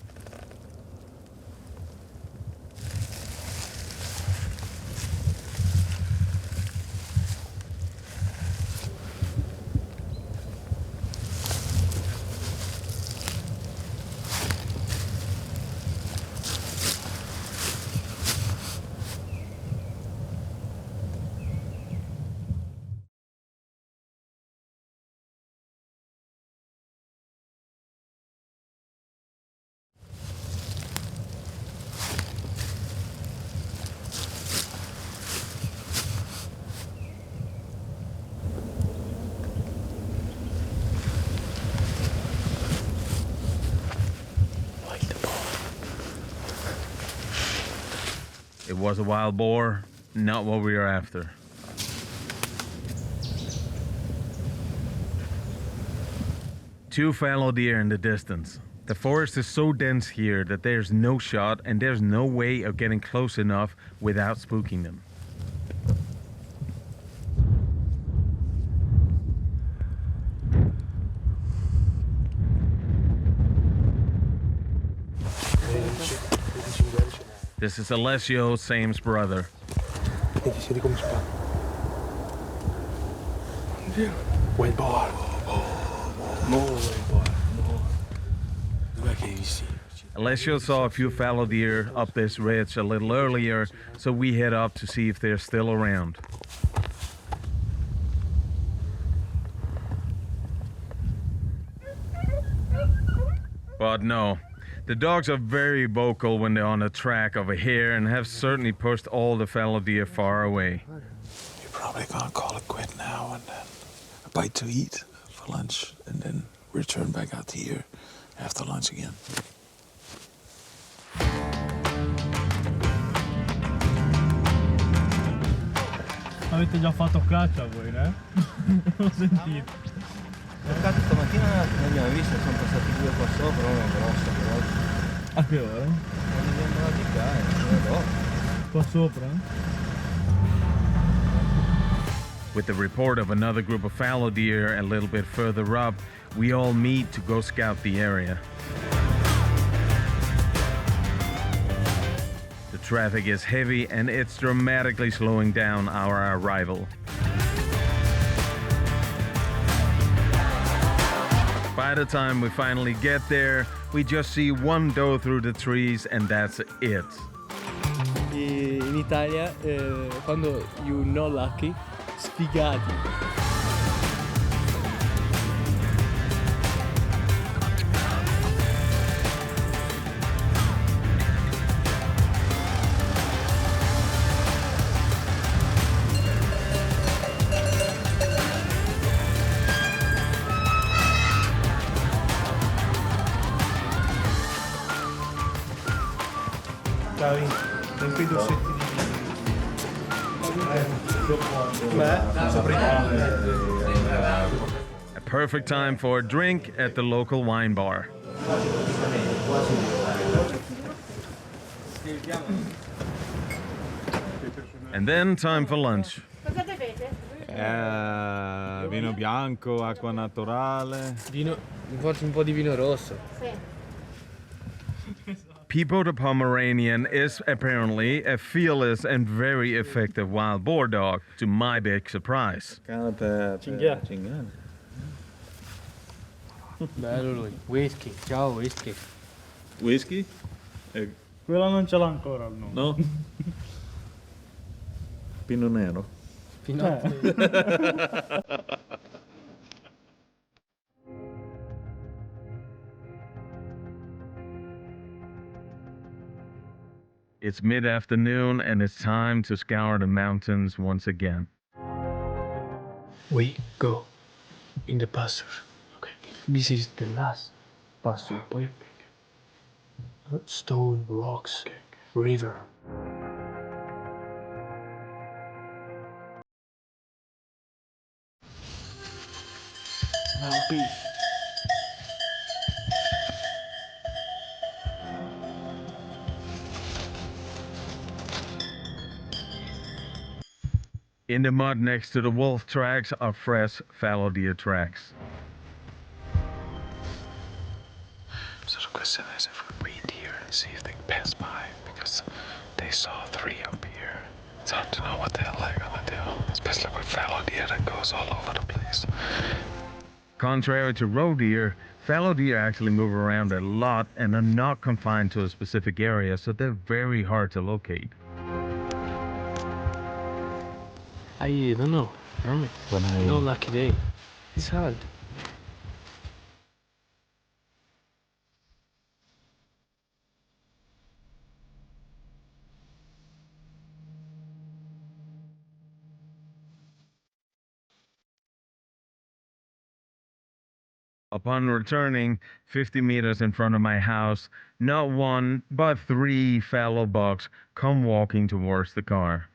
It was a wild boar, not what we are after. Two fallow deer in the distance. The forest is so dense here that there's no shot and there's no way of getting close enough without spooking them. This is Alessio, Sam's brother. Wild boar. Alessio saw a few fallow deer up this ridge a little earlier, so we head up to see if they're still around. But no. The dogs are very vocal when they're on the track of a hare and have certainly pushed all the fallow deer far away. You're probably gonna call it quit now and then a bite to eat for lunch, and then return back out here after lunch again. Avete già fatto caccia voi, né? Ho sentito. Mercato stamattina non abbiamo visto, sono passati 2 qua sopra, una grossa però. A che ora? Quando abbiamo andati qua, qua sopra? With the report of another group of fallow deer a little bit further up, we all meet to go scout the area. The traffic is heavy and it's dramatically slowing down our arrival. By the time we finally get there, we just see one doe through the trees and that's it. In Italia, quando you know lucky, sfigati. A perfect time for a drink at the local wine bar. And then time for lunch. Vino bianco, acqua naturale. Forse un po' di vino rosso. Pipo the Pomeranian is apparently a fearless and very effective wild boar dog, to my big surprise. Cinghiale. Bello lui. Whisky. Ciao whisky. Whisky? Quella non ce l'ha ancora il nome. No? Pinot Nero. It's mid-afternoon and it's time to scour the mountains once again. We go in the pasture. Okay. This is the last pasture point. Stone, rocks, river. Now beef. In the mud next to the wolf tracks are fresh fallow deer tracks. So the question is if we wait here and see if they pass by, because they saw 3 up here. It's hard to know what the hell they're gonna do, especially with fallow deer that goes all over the place. Contrary to roe deer, fallow deer actually move around a lot and are not confined to a specific area, so they're very hard to locate. I don't know. No lucky day. It's hard. Upon returning 50 meters in front of my house, not 1, but 3 fallow bucks come walking towards the car.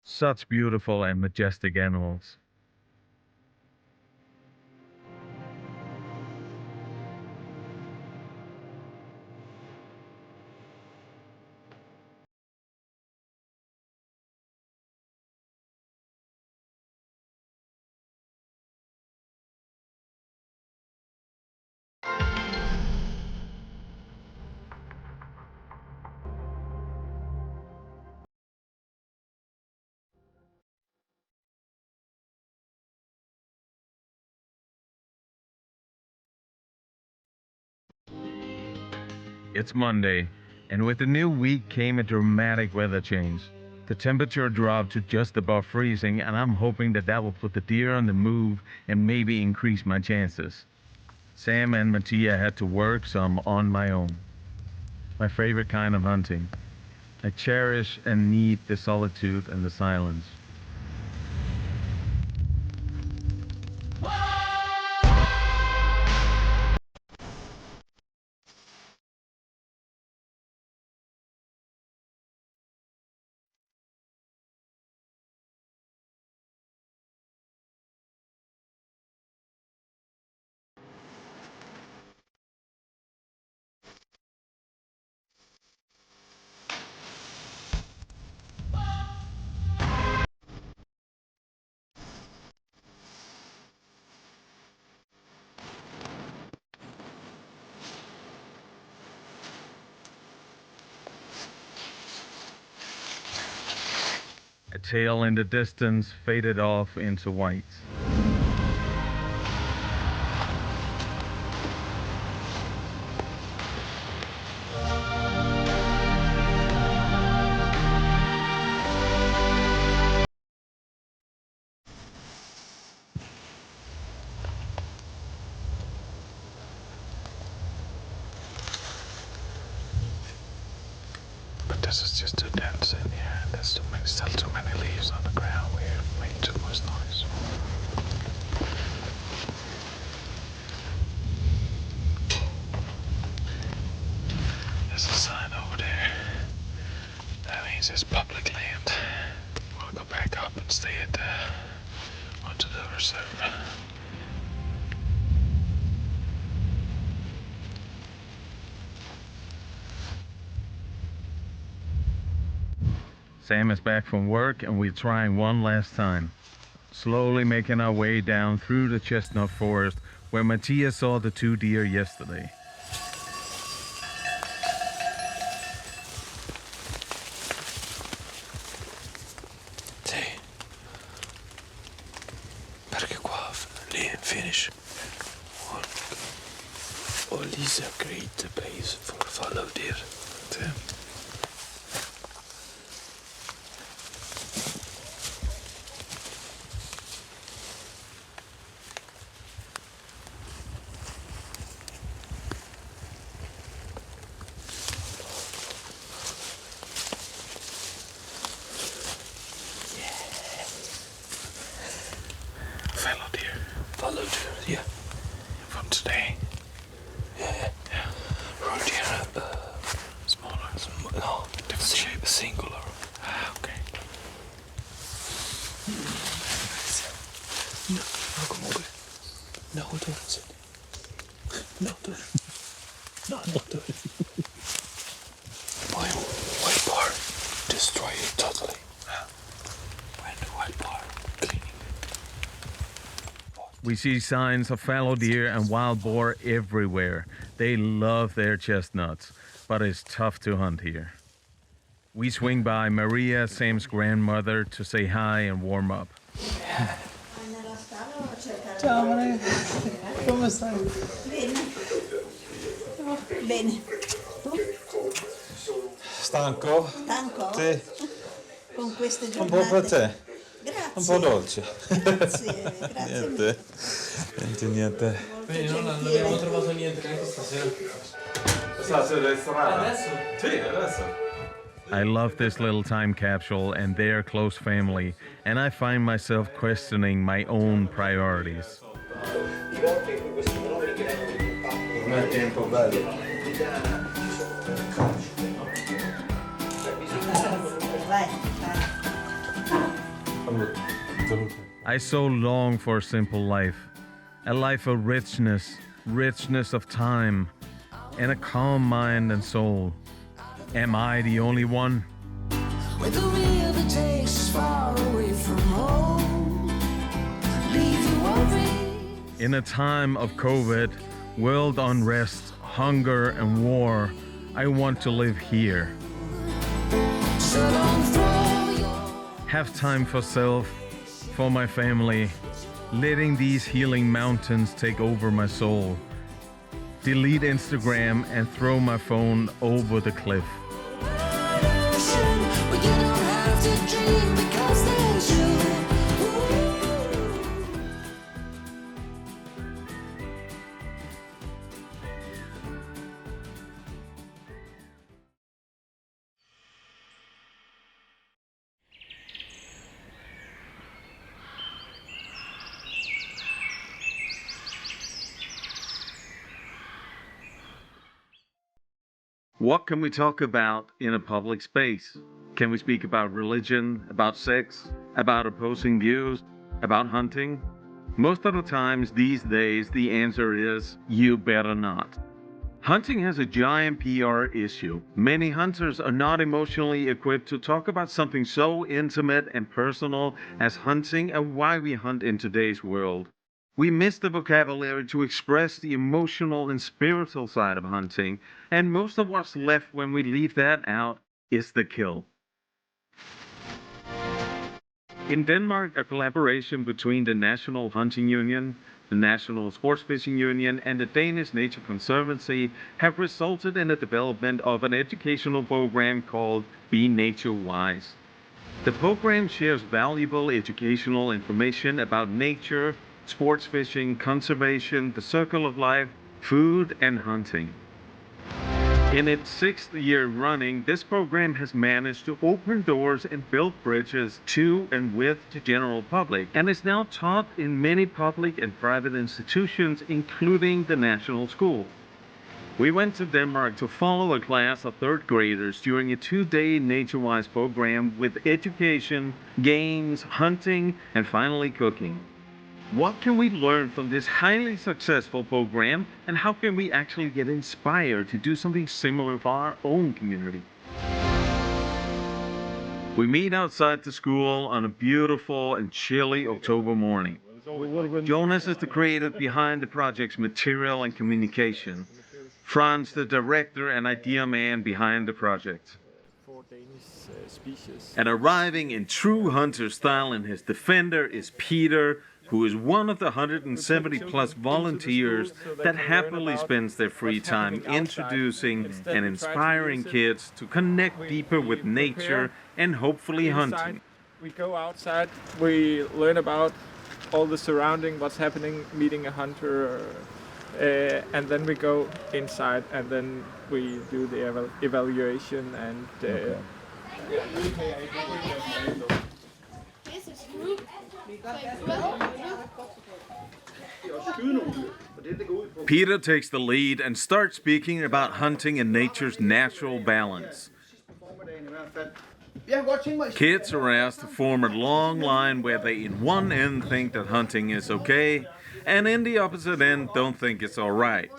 Such beautiful and majestic animals. It's Monday, and with the new week came a dramatic weather change. The temperature dropped to just above freezing, and I'm hoping that will put the deer on the move and maybe increase my chances. Sam and Mattia had to work, so I'm on my own. My favorite kind of hunting. I cherish and need the solitude and the silence. A tail in the distance faded off into white. But this is just too dense in here. There's still too many leaves on the ground. We're making too much noise. This is public land. We'll go back up and stay at onto the reserve. Sam is back from work and we're trying one last time. Slowly making our way down through the chestnut forest where Matthias saw the 2 deer yesterday. Sì. Perché qua lì finish. All these are great place for fallow deer. Sì. Fallow deer, yeah. From today. Yeah. Roe deer, smaller. No, different shape. Singular. Ah, okay. No, comunque. No, don't sit. No, don't. No, don't. White bar, destroy it totally. When the white bar cleaning. We see signs of fallow deer and wild boar everywhere. They love their chestnuts, but it's tough to hunt here. We swing by Maria, Sam's grandmother, to say hi and warm up. Ciao Maria, come stai? Bene. Bene. Stanco? Stanco? Sì. Con queste Un giornate. po' per te. Grazie. Un po' dolce. Grazie, grazie. Niente. Bene, non abbiamo trovato niente neanche stasera. Stasera strada. Adesso? Sì, adesso. I love this little time capsule and their close family, and I find myself questioning my own priorities. Non è tempo bello. Vai, I so long for a simple life, a life of richness of time, and a calm mind and soul. Am I the only one? With the river takes far away from home, leave you worried. In a time of COVID, world unrest, hunger, and war, I want to live here. So don't throw your Have time for self, for my family, letting these healing mountains take over my soul. Delete Instagram and throw my phone over the cliff. ocean, but you don't have to dream because there's you. What can we talk about in a public space? Can we speak about religion, about sex, about opposing views, about hunting? Most of the times these days, the answer is, you better not. Hunting has a giant PR issue. Many hunters are not emotionally equipped to talk about something so intimate and personal as hunting and why we hunt in today's world. We miss the vocabulary to express the emotional and spiritual side of hunting, and most of what's left when we leave that out is the kill. In Denmark, a collaboration between the National Hunting Union, the National Sports Fishing Union, and the Danish Nature Conservancy have resulted in the development of an educational program called Be Nature Wise. The program shares valuable educational information about nature, sports fishing, conservation, the circle of life, food, and hunting. In its 6th year running, this program has managed to open doors and build bridges to and with the general public, and is now taught in many public and private institutions, including the national school. We went to Denmark to follow a class of third graders during a 2-day nature-wise program with education, games, hunting, and finally cooking. What can we learn from this highly successful program, and how can we actually get inspired to do something similar for our own community? We meet outside the school on a beautiful and chilly October morning. Jonas is the creative behind the project's material and communication. Franz, the director and idea man behind the project. And arriving in true hunter style in his Defender is Peter, who is one of the 170 plus volunteers that happily spends their free time introducing and inspiring kids to connect deeper with nature and hopefully hunting. We go outside, we learn about all the surrounding, what's happening, meeting a hunter, and then we go inside and then we do the evaluation and Peter takes the lead and starts speaking about hunting and nature's natural balance. Kids are asked to form a long line where they in one end think that hunting is okay, and in the opposite end don't think it's alright.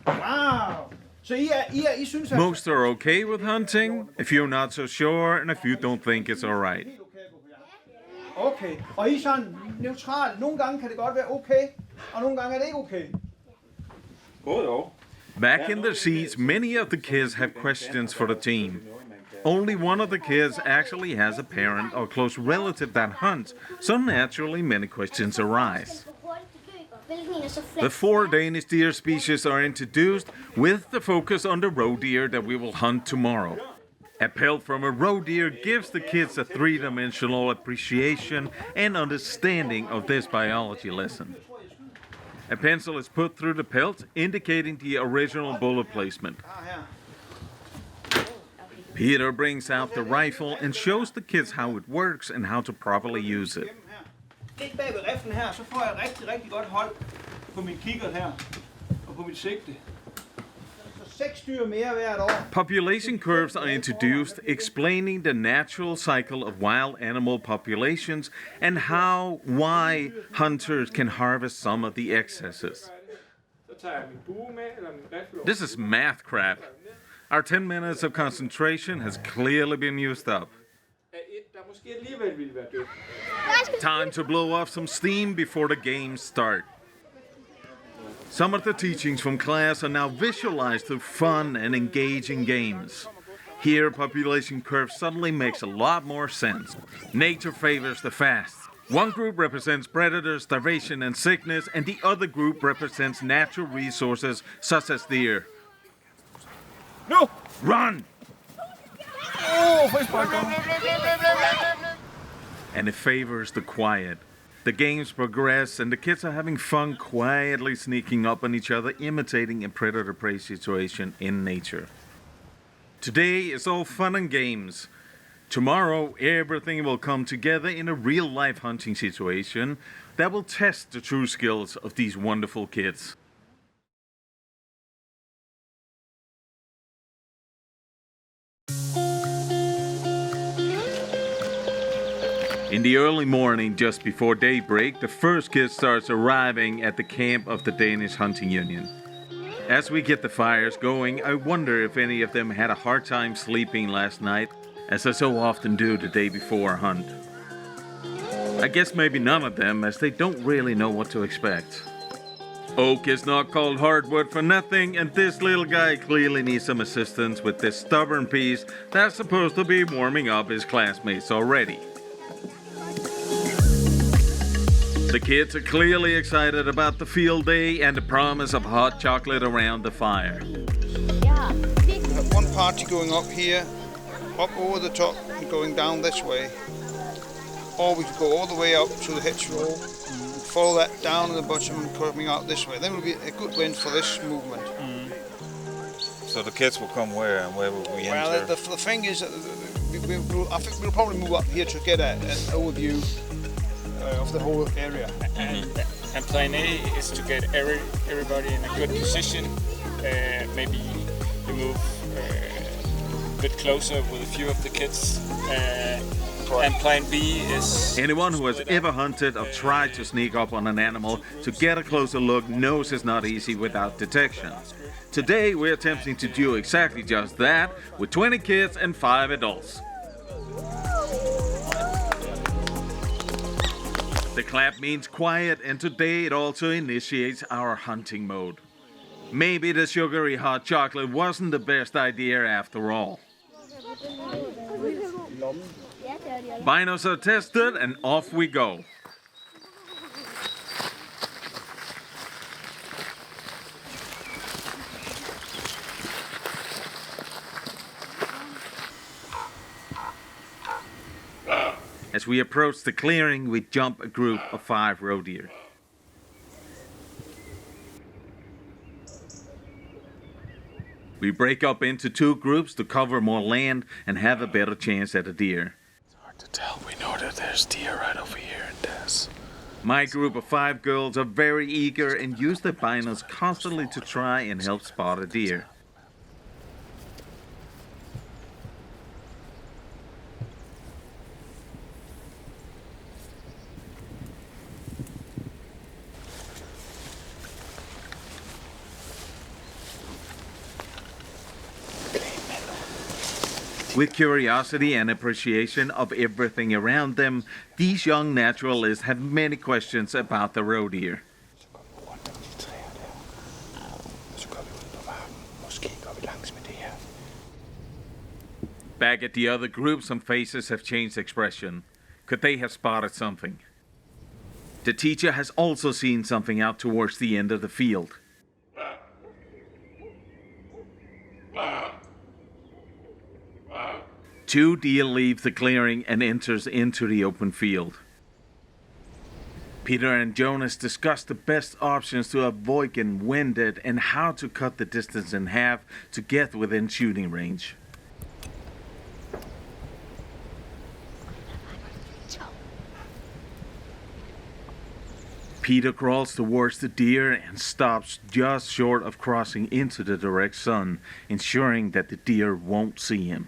Wow! Most are okay with hunting, a few not so sure, and a few don't think it's alright. Okay, og I er sådan neutral. Nogle gange kan det godt være okay, og nogle gange er det ikke okay. Back in their seats, many of the kids have questions for the team. Only one of the kids actually has a parent or close relative that hunts, so naturally many questions arise. The 4 Danish deer species are introduced with the focus on the roe deer that we will hunt tomorrow. A pelt from a roe deer gives the kids a 3-dimensional appreciation and understanding of this biology lesson. A pencil is put through the pelt, indicating the original bullet placement. Peter brings out the rifle and shows the kids how it works and how to properly use it. Lidt bag ved riflen her, så får jeg rigtig godt hold på min kikkert her og på mit sigte. Så 6 dyr mere hvert år. Population curves are introduced, explaining the natural cycle of wild animal populations and why hunters can harvest some of the excesses. This is math crap. Our 10 minutes of concentration has clearly been used up. Time to blow off some steam before the games start. Some of the teachings from class are now visualized through fun and engaging games. Here, population curve suddenly makes a lot more sense. Nature favors the fast. One group represents predators, starvation, and sickness, and the other group represents natural resources such as deer. No! Run! Oh, and it favors the quiet. The games progress, and the kids are having fun quietly sneaking up on each other, imitating a predator-prey situation in nature. Today is all fun and games. Tomorrow, everything will come together in a real-life hunting situation that will test the true skills of these wonderful kids. In the early morning, just before daybreak, the first kid starts arriving at the camp of the Danish Hunting Union. As we get the fires going, I wonder if any of them had a hard time sleeping last night, as I so often do the day before a hunt. I guess maybe none of them, as they don't really know what to expect. Oak is not called hardwood for nothing, and this little guy clearly needs some assistance with this stubborn piece that's supposed to be warming up his classmates already. The kids are clearly excited about the field day and the promise of hot chocolate around the fire. We have one party going up here, up over the top and going down this way. Or we could go all the way up to the hedgerow, follow that down in the bottom and coming out this way. Then will be a good wind for this movement. So the kids will come where and where will we enter? Well, the thing is, I think we'll probably move up here to get an overview of the whole area. And plan A is to get everybody in a good position. Maybe you move a bit closer with a few of the kids. And plan B is... Anyone who has ever hunted or tried to sneak up on an animal to get a closer look knows it's not easy without detection. Today we're attempting to do exactly just that with 20 kids and 5 adults. The clap means quiet, and today it also initiates our hunting mode. Maybe the sugary hot chocolate wasn't the best idea after all. Binos are tested and off we go. As we approach the clearing, we jump a group of 5 roe deer. We break up into 2 groups to cover more land and have a better chance at a deer. It's hard to tell. We know that there's deer right over here and there's... My group of 5 girls are very eager and use their binos constantly to try and help spot a deer. With curiosity and appreciation of everything around them, these young naturalists have many questions about the roe deer. Back at the other group, some faces have changed expression. Could they have spotted something? The teacher has also seen something out towards the end of the field. Two deer leave the clearing and enters into the open field. Peter and Jonas discuss the best options to avoid getting winded and how to cut the distance in half to get within shooting range. Peter crawls towards the deer and stops just short of crossing into the direct sun, ensuring that the deer won't see him.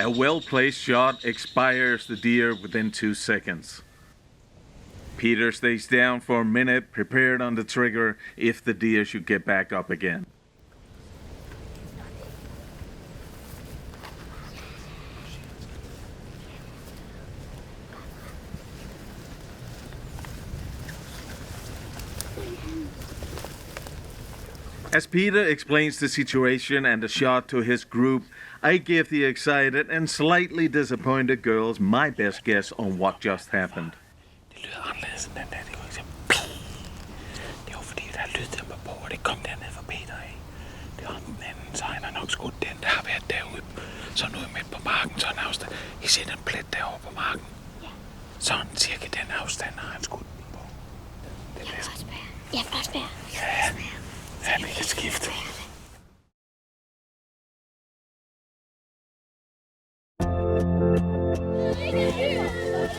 A well-placed shot expires the deer within 2 seconds. Peter stays down for a minute, prepared on the trigger if the deer should get back up again. As Peter explains the situation and the shot to his group, I give the excited and slightly disappointed girls my best guess on what just happened. Det lyder anderledes end den der. Det var sådan... Det var fordi, der er lyd der på, og det kom dernede fra Peter af. Det var den anden, så han har nok skudt den, der har været derude. Sådan ude midt på marken, sådan en afstand. I ser den plet derovre på marken. Sådan cirka den afstand har han skudt den på. Det er næsten... Jeg vil også bære. Ja, vi kan skifte.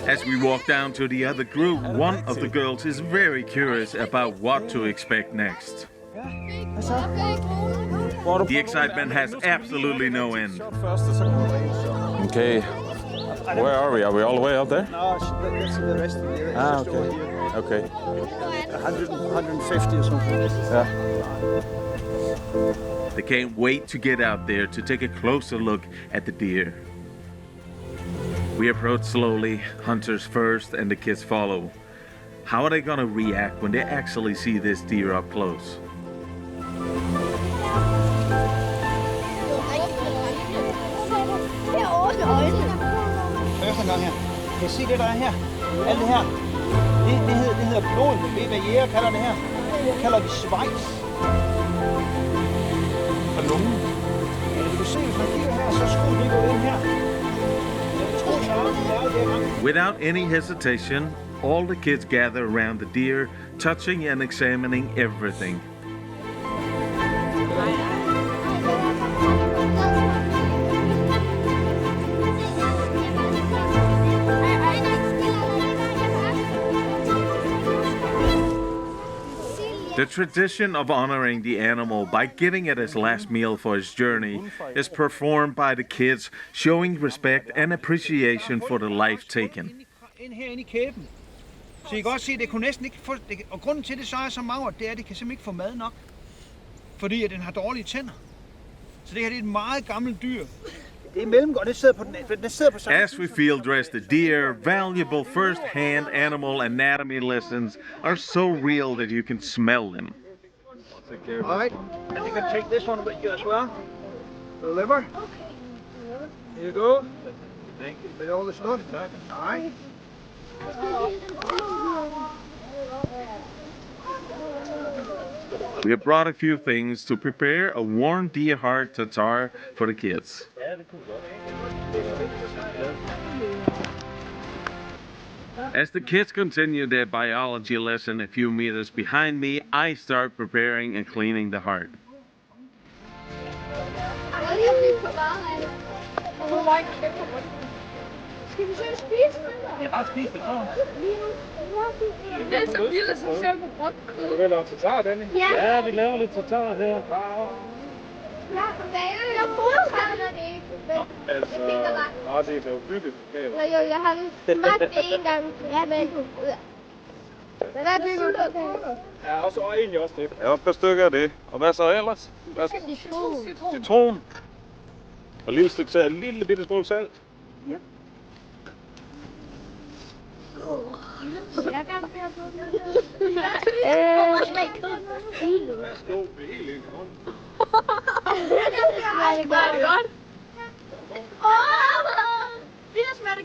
As we walk down to the other group, one of the girls is very curious about what to expect next. The excitement has absolutely no end. Okay, where are we? Are we all the way out there? No, that's the rest of the area. Okay. Okay. 150 or something. Yeah. They can't wait to get out there to take a closer look at the deer. We approach slowly, hunters first and the kids follow. How are they gonna react when they actually see this deer up close? Første gang her. Kan I se det, der er her? Alt det her. Det hedder blod. Ved I, hvad jæger kalder det her? Det kalder vi Schweiz. fra lungen. Du kan se, hvis man kigger her, så skulle de gå ind her. Without any hesitation, all the kids gather around the deer, touching and examining everything. The tradition of honoring the animal by giving it its last meal for its journey is performed by the kids, showing respect and appreciation for the life taken. Ind herinde i kæben. Så I kan godt se, at det kunne næsten ikke få... Og grunden til, at det så er så magert, det er, at det kan simpelthen ikke få mad nok. Fordi at den har dårlige tænder. Så det her det er et meget gammelt dyr. Det er mellemgård, det sidder på den sidder på samme. As we field dress the deer, valuable first-hand animal anatomy lessons are so real that you can smell them. All right, and you can take this one with you as well. The liver. Okay. Here you go. Thank you. With all the stuff. All right. We have brought a few things to prepare a warm deer heart tartare for the kids. As the kids continue their biology lesson a few meters behind me, I start preparing and cleaning the heart. Skal vi så spise det? Ja, bare spise det. Det er så vildt, som ser på brødkød. Du vil lave tartar, Danny? Ja. Ja, vi laver lidt tartar her. Ja, jeg bruger det ikke. Altså, det er jo bygget. Jo, jeg har smagt det en gang. Ja, men... Hvad er bygget? Ja, og egentlig også det. Ja, et par stykker af det. Og hvad så ellers? Citron. Citron. Og et lille stykke salt, en lille bitte smule salt. Ja. Jeg kan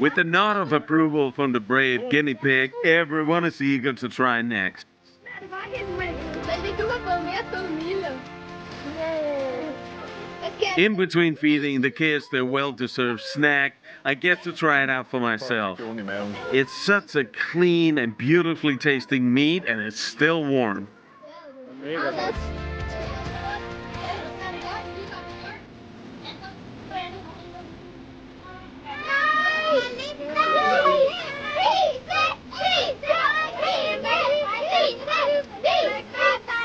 With the nod of approval from the brave guinea pig, everyone is eager to try next. In between feeding the kids their well-deserved snack, I get to try it out for myself. It's such a clean and beautifully tasting meat, and it's still warm.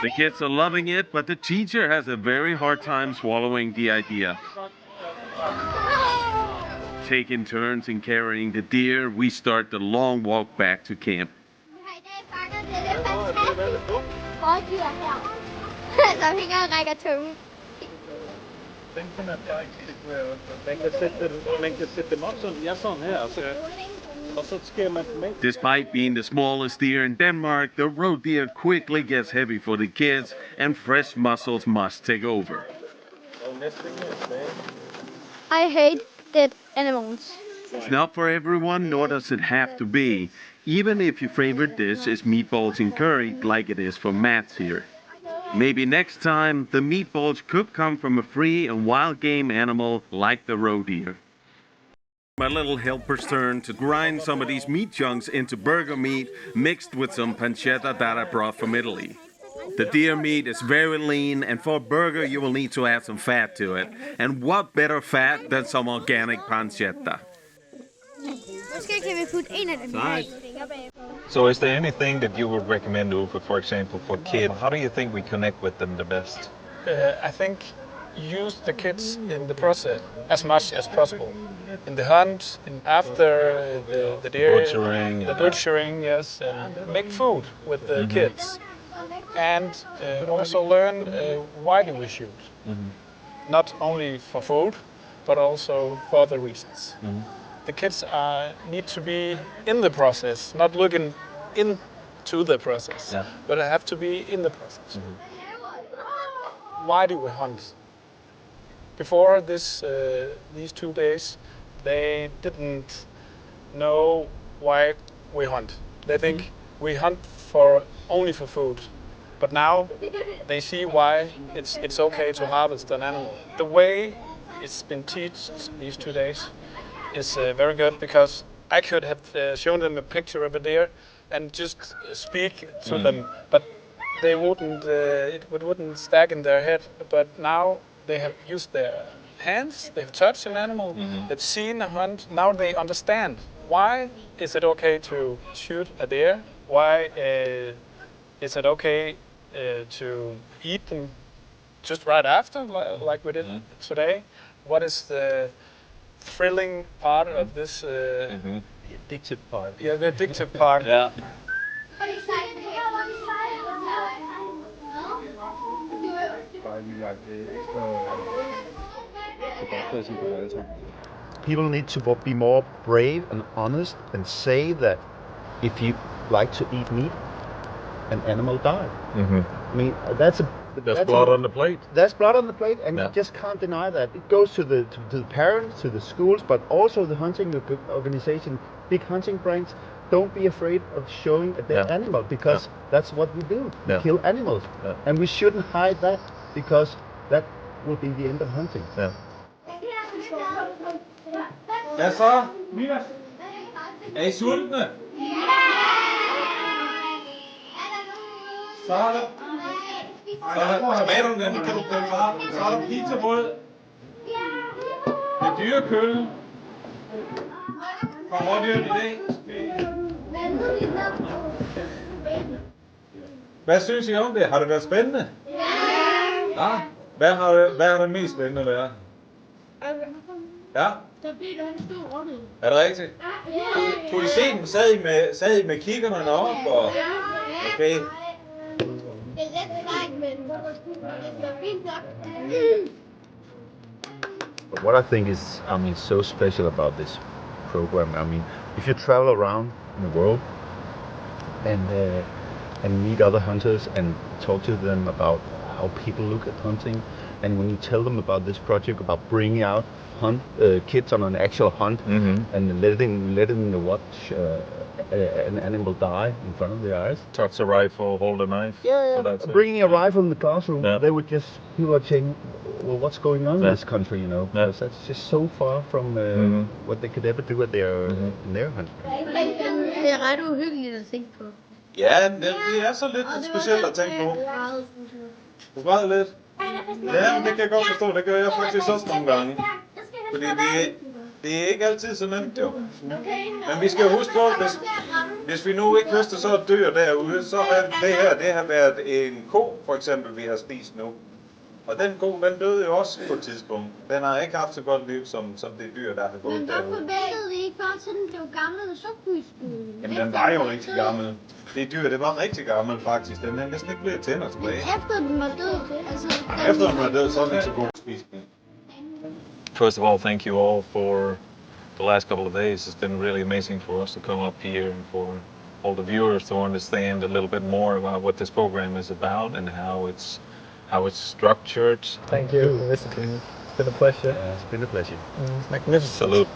The kids are loving it, but the teacher has a very hard time swallowing the idea. Taking turns in carrying the deer, we start the long walk back to camp. Despite being the smallest deer in Denmark, the roe deer quickly gets heavy for the kids, and fresh muscles must take over. I hate dead animals. It's not for everyone, nor does it have to be, even if your favorite dish is meatballs and curry, like it is for Matt here. Maybe next time, the meatballs could come from a free and wild game animal like the roe deer. My little helper's turn to grind some of these meat chunks into burger meat mixed with some pancetta that I brought from Italy. The deer meat is very lean, and for a burger you will need to add some fat to it. And what better fat than some organic pancetta? So is there anything that you would recommend, Uwe, for example, for kids? How do you think we connect with them the best? I think use the kids in the process as much as possible. In the hunt, after the deer, the butchering, yes, and make food with the kids. And also learn why do we shoot. Not only for food, but also for other reasons. The kids need to be in the process, not looking into the process, but have to be in the process. Why do we hunt? Before these 2 days, they didn't know why we hunt. They think we hunt only for food, But now they see why it's okay to harvest an animal. The way it's been taught these 2 days is very good, because I could have shown them a picture of a deer and just speak to them, but they wouldn't. It wouldn't stack in their head. But now they have used their hands. They've touched an animal. They've seen a hunt. Now they understand why is it okay to shoot a deer. Why is it okay to eat them just right after, like we did today? What is the thrilling part of this? Addictive part. Yeah, the addictive part. Yeah. People need to be more brave and honest and say that if you like to eat meat, an animal died. I mean, that's blood on the plate. That's blood on the plate, and Yeah. you just can't deny that. It goes to the parents, to the schools, but also the hunting organization, big hunting brands. Don't be afraid of showing a dead animal, because that's what we do. We kill animals, and we shouldn't hide that, because that will be the end of hunting. Hvad så? Er I sultne? Så er der tomaterne, kan du prøve fra. Så er der pizzabrød. Med dyrekølle. Fra rådyr i dag. Hvad synes I om det? Har det været spændende? Ja. Hvad har det mest spændende været? Ja. Er det rigtigt? Kunne I se dem? Sad I med kiggerne op? Og... Okay. But what I think is, so special about this program, if you travel around in the world and meet other hunters and talk to them about how people look at hunting, and when you tell them about this project, about bringing out kids on an actual hunt and letting them watch an animal die in front of their eyes. Touch a rifle, hold a knife. Yeah. So Bringing a rifle in the classroom, they would just, people would saying, well, what's going on in this country, because that's just so far from what they could ever do at in their hunt. Det er ret uhyggeligt at tænke på. Ja, det er så lidt specielt at tænke på. Du græd lidt? Ja, men det kan jeg godt forstå. Det gør jeg faktisk også nogle gange. Fordi det er ikke altid så nemt, jo. Men vi skal huske på, hvis vi nu ikke høster så et dyr derude, så har det har været en ko, for eksempel, vi har spist nu. Og den ko, den døde jo også på et tidspunkt. Den har ikke haft så godt liv som det dyr, der har gået derude. Men hvorfor ventede vi ikke bare til den blev gammel, og så kunne vi spise? Jamen, den var jo rigtig gammel. Det dyr, det var rigtig gammel faktisk. Den er næsten ikke blevet tænder tilbage. Efter den var død, altså... Efter den var død, så er den ikke så god at spise. First of all, thank you all for the last couple of days. It's been really amazing for us to come up here and for all the viewers to understand a little bit more about what this program is about and how it's structured. Thank you for visiting. It's been a pleasure. It's been a pleasure. Magnificent. Salute.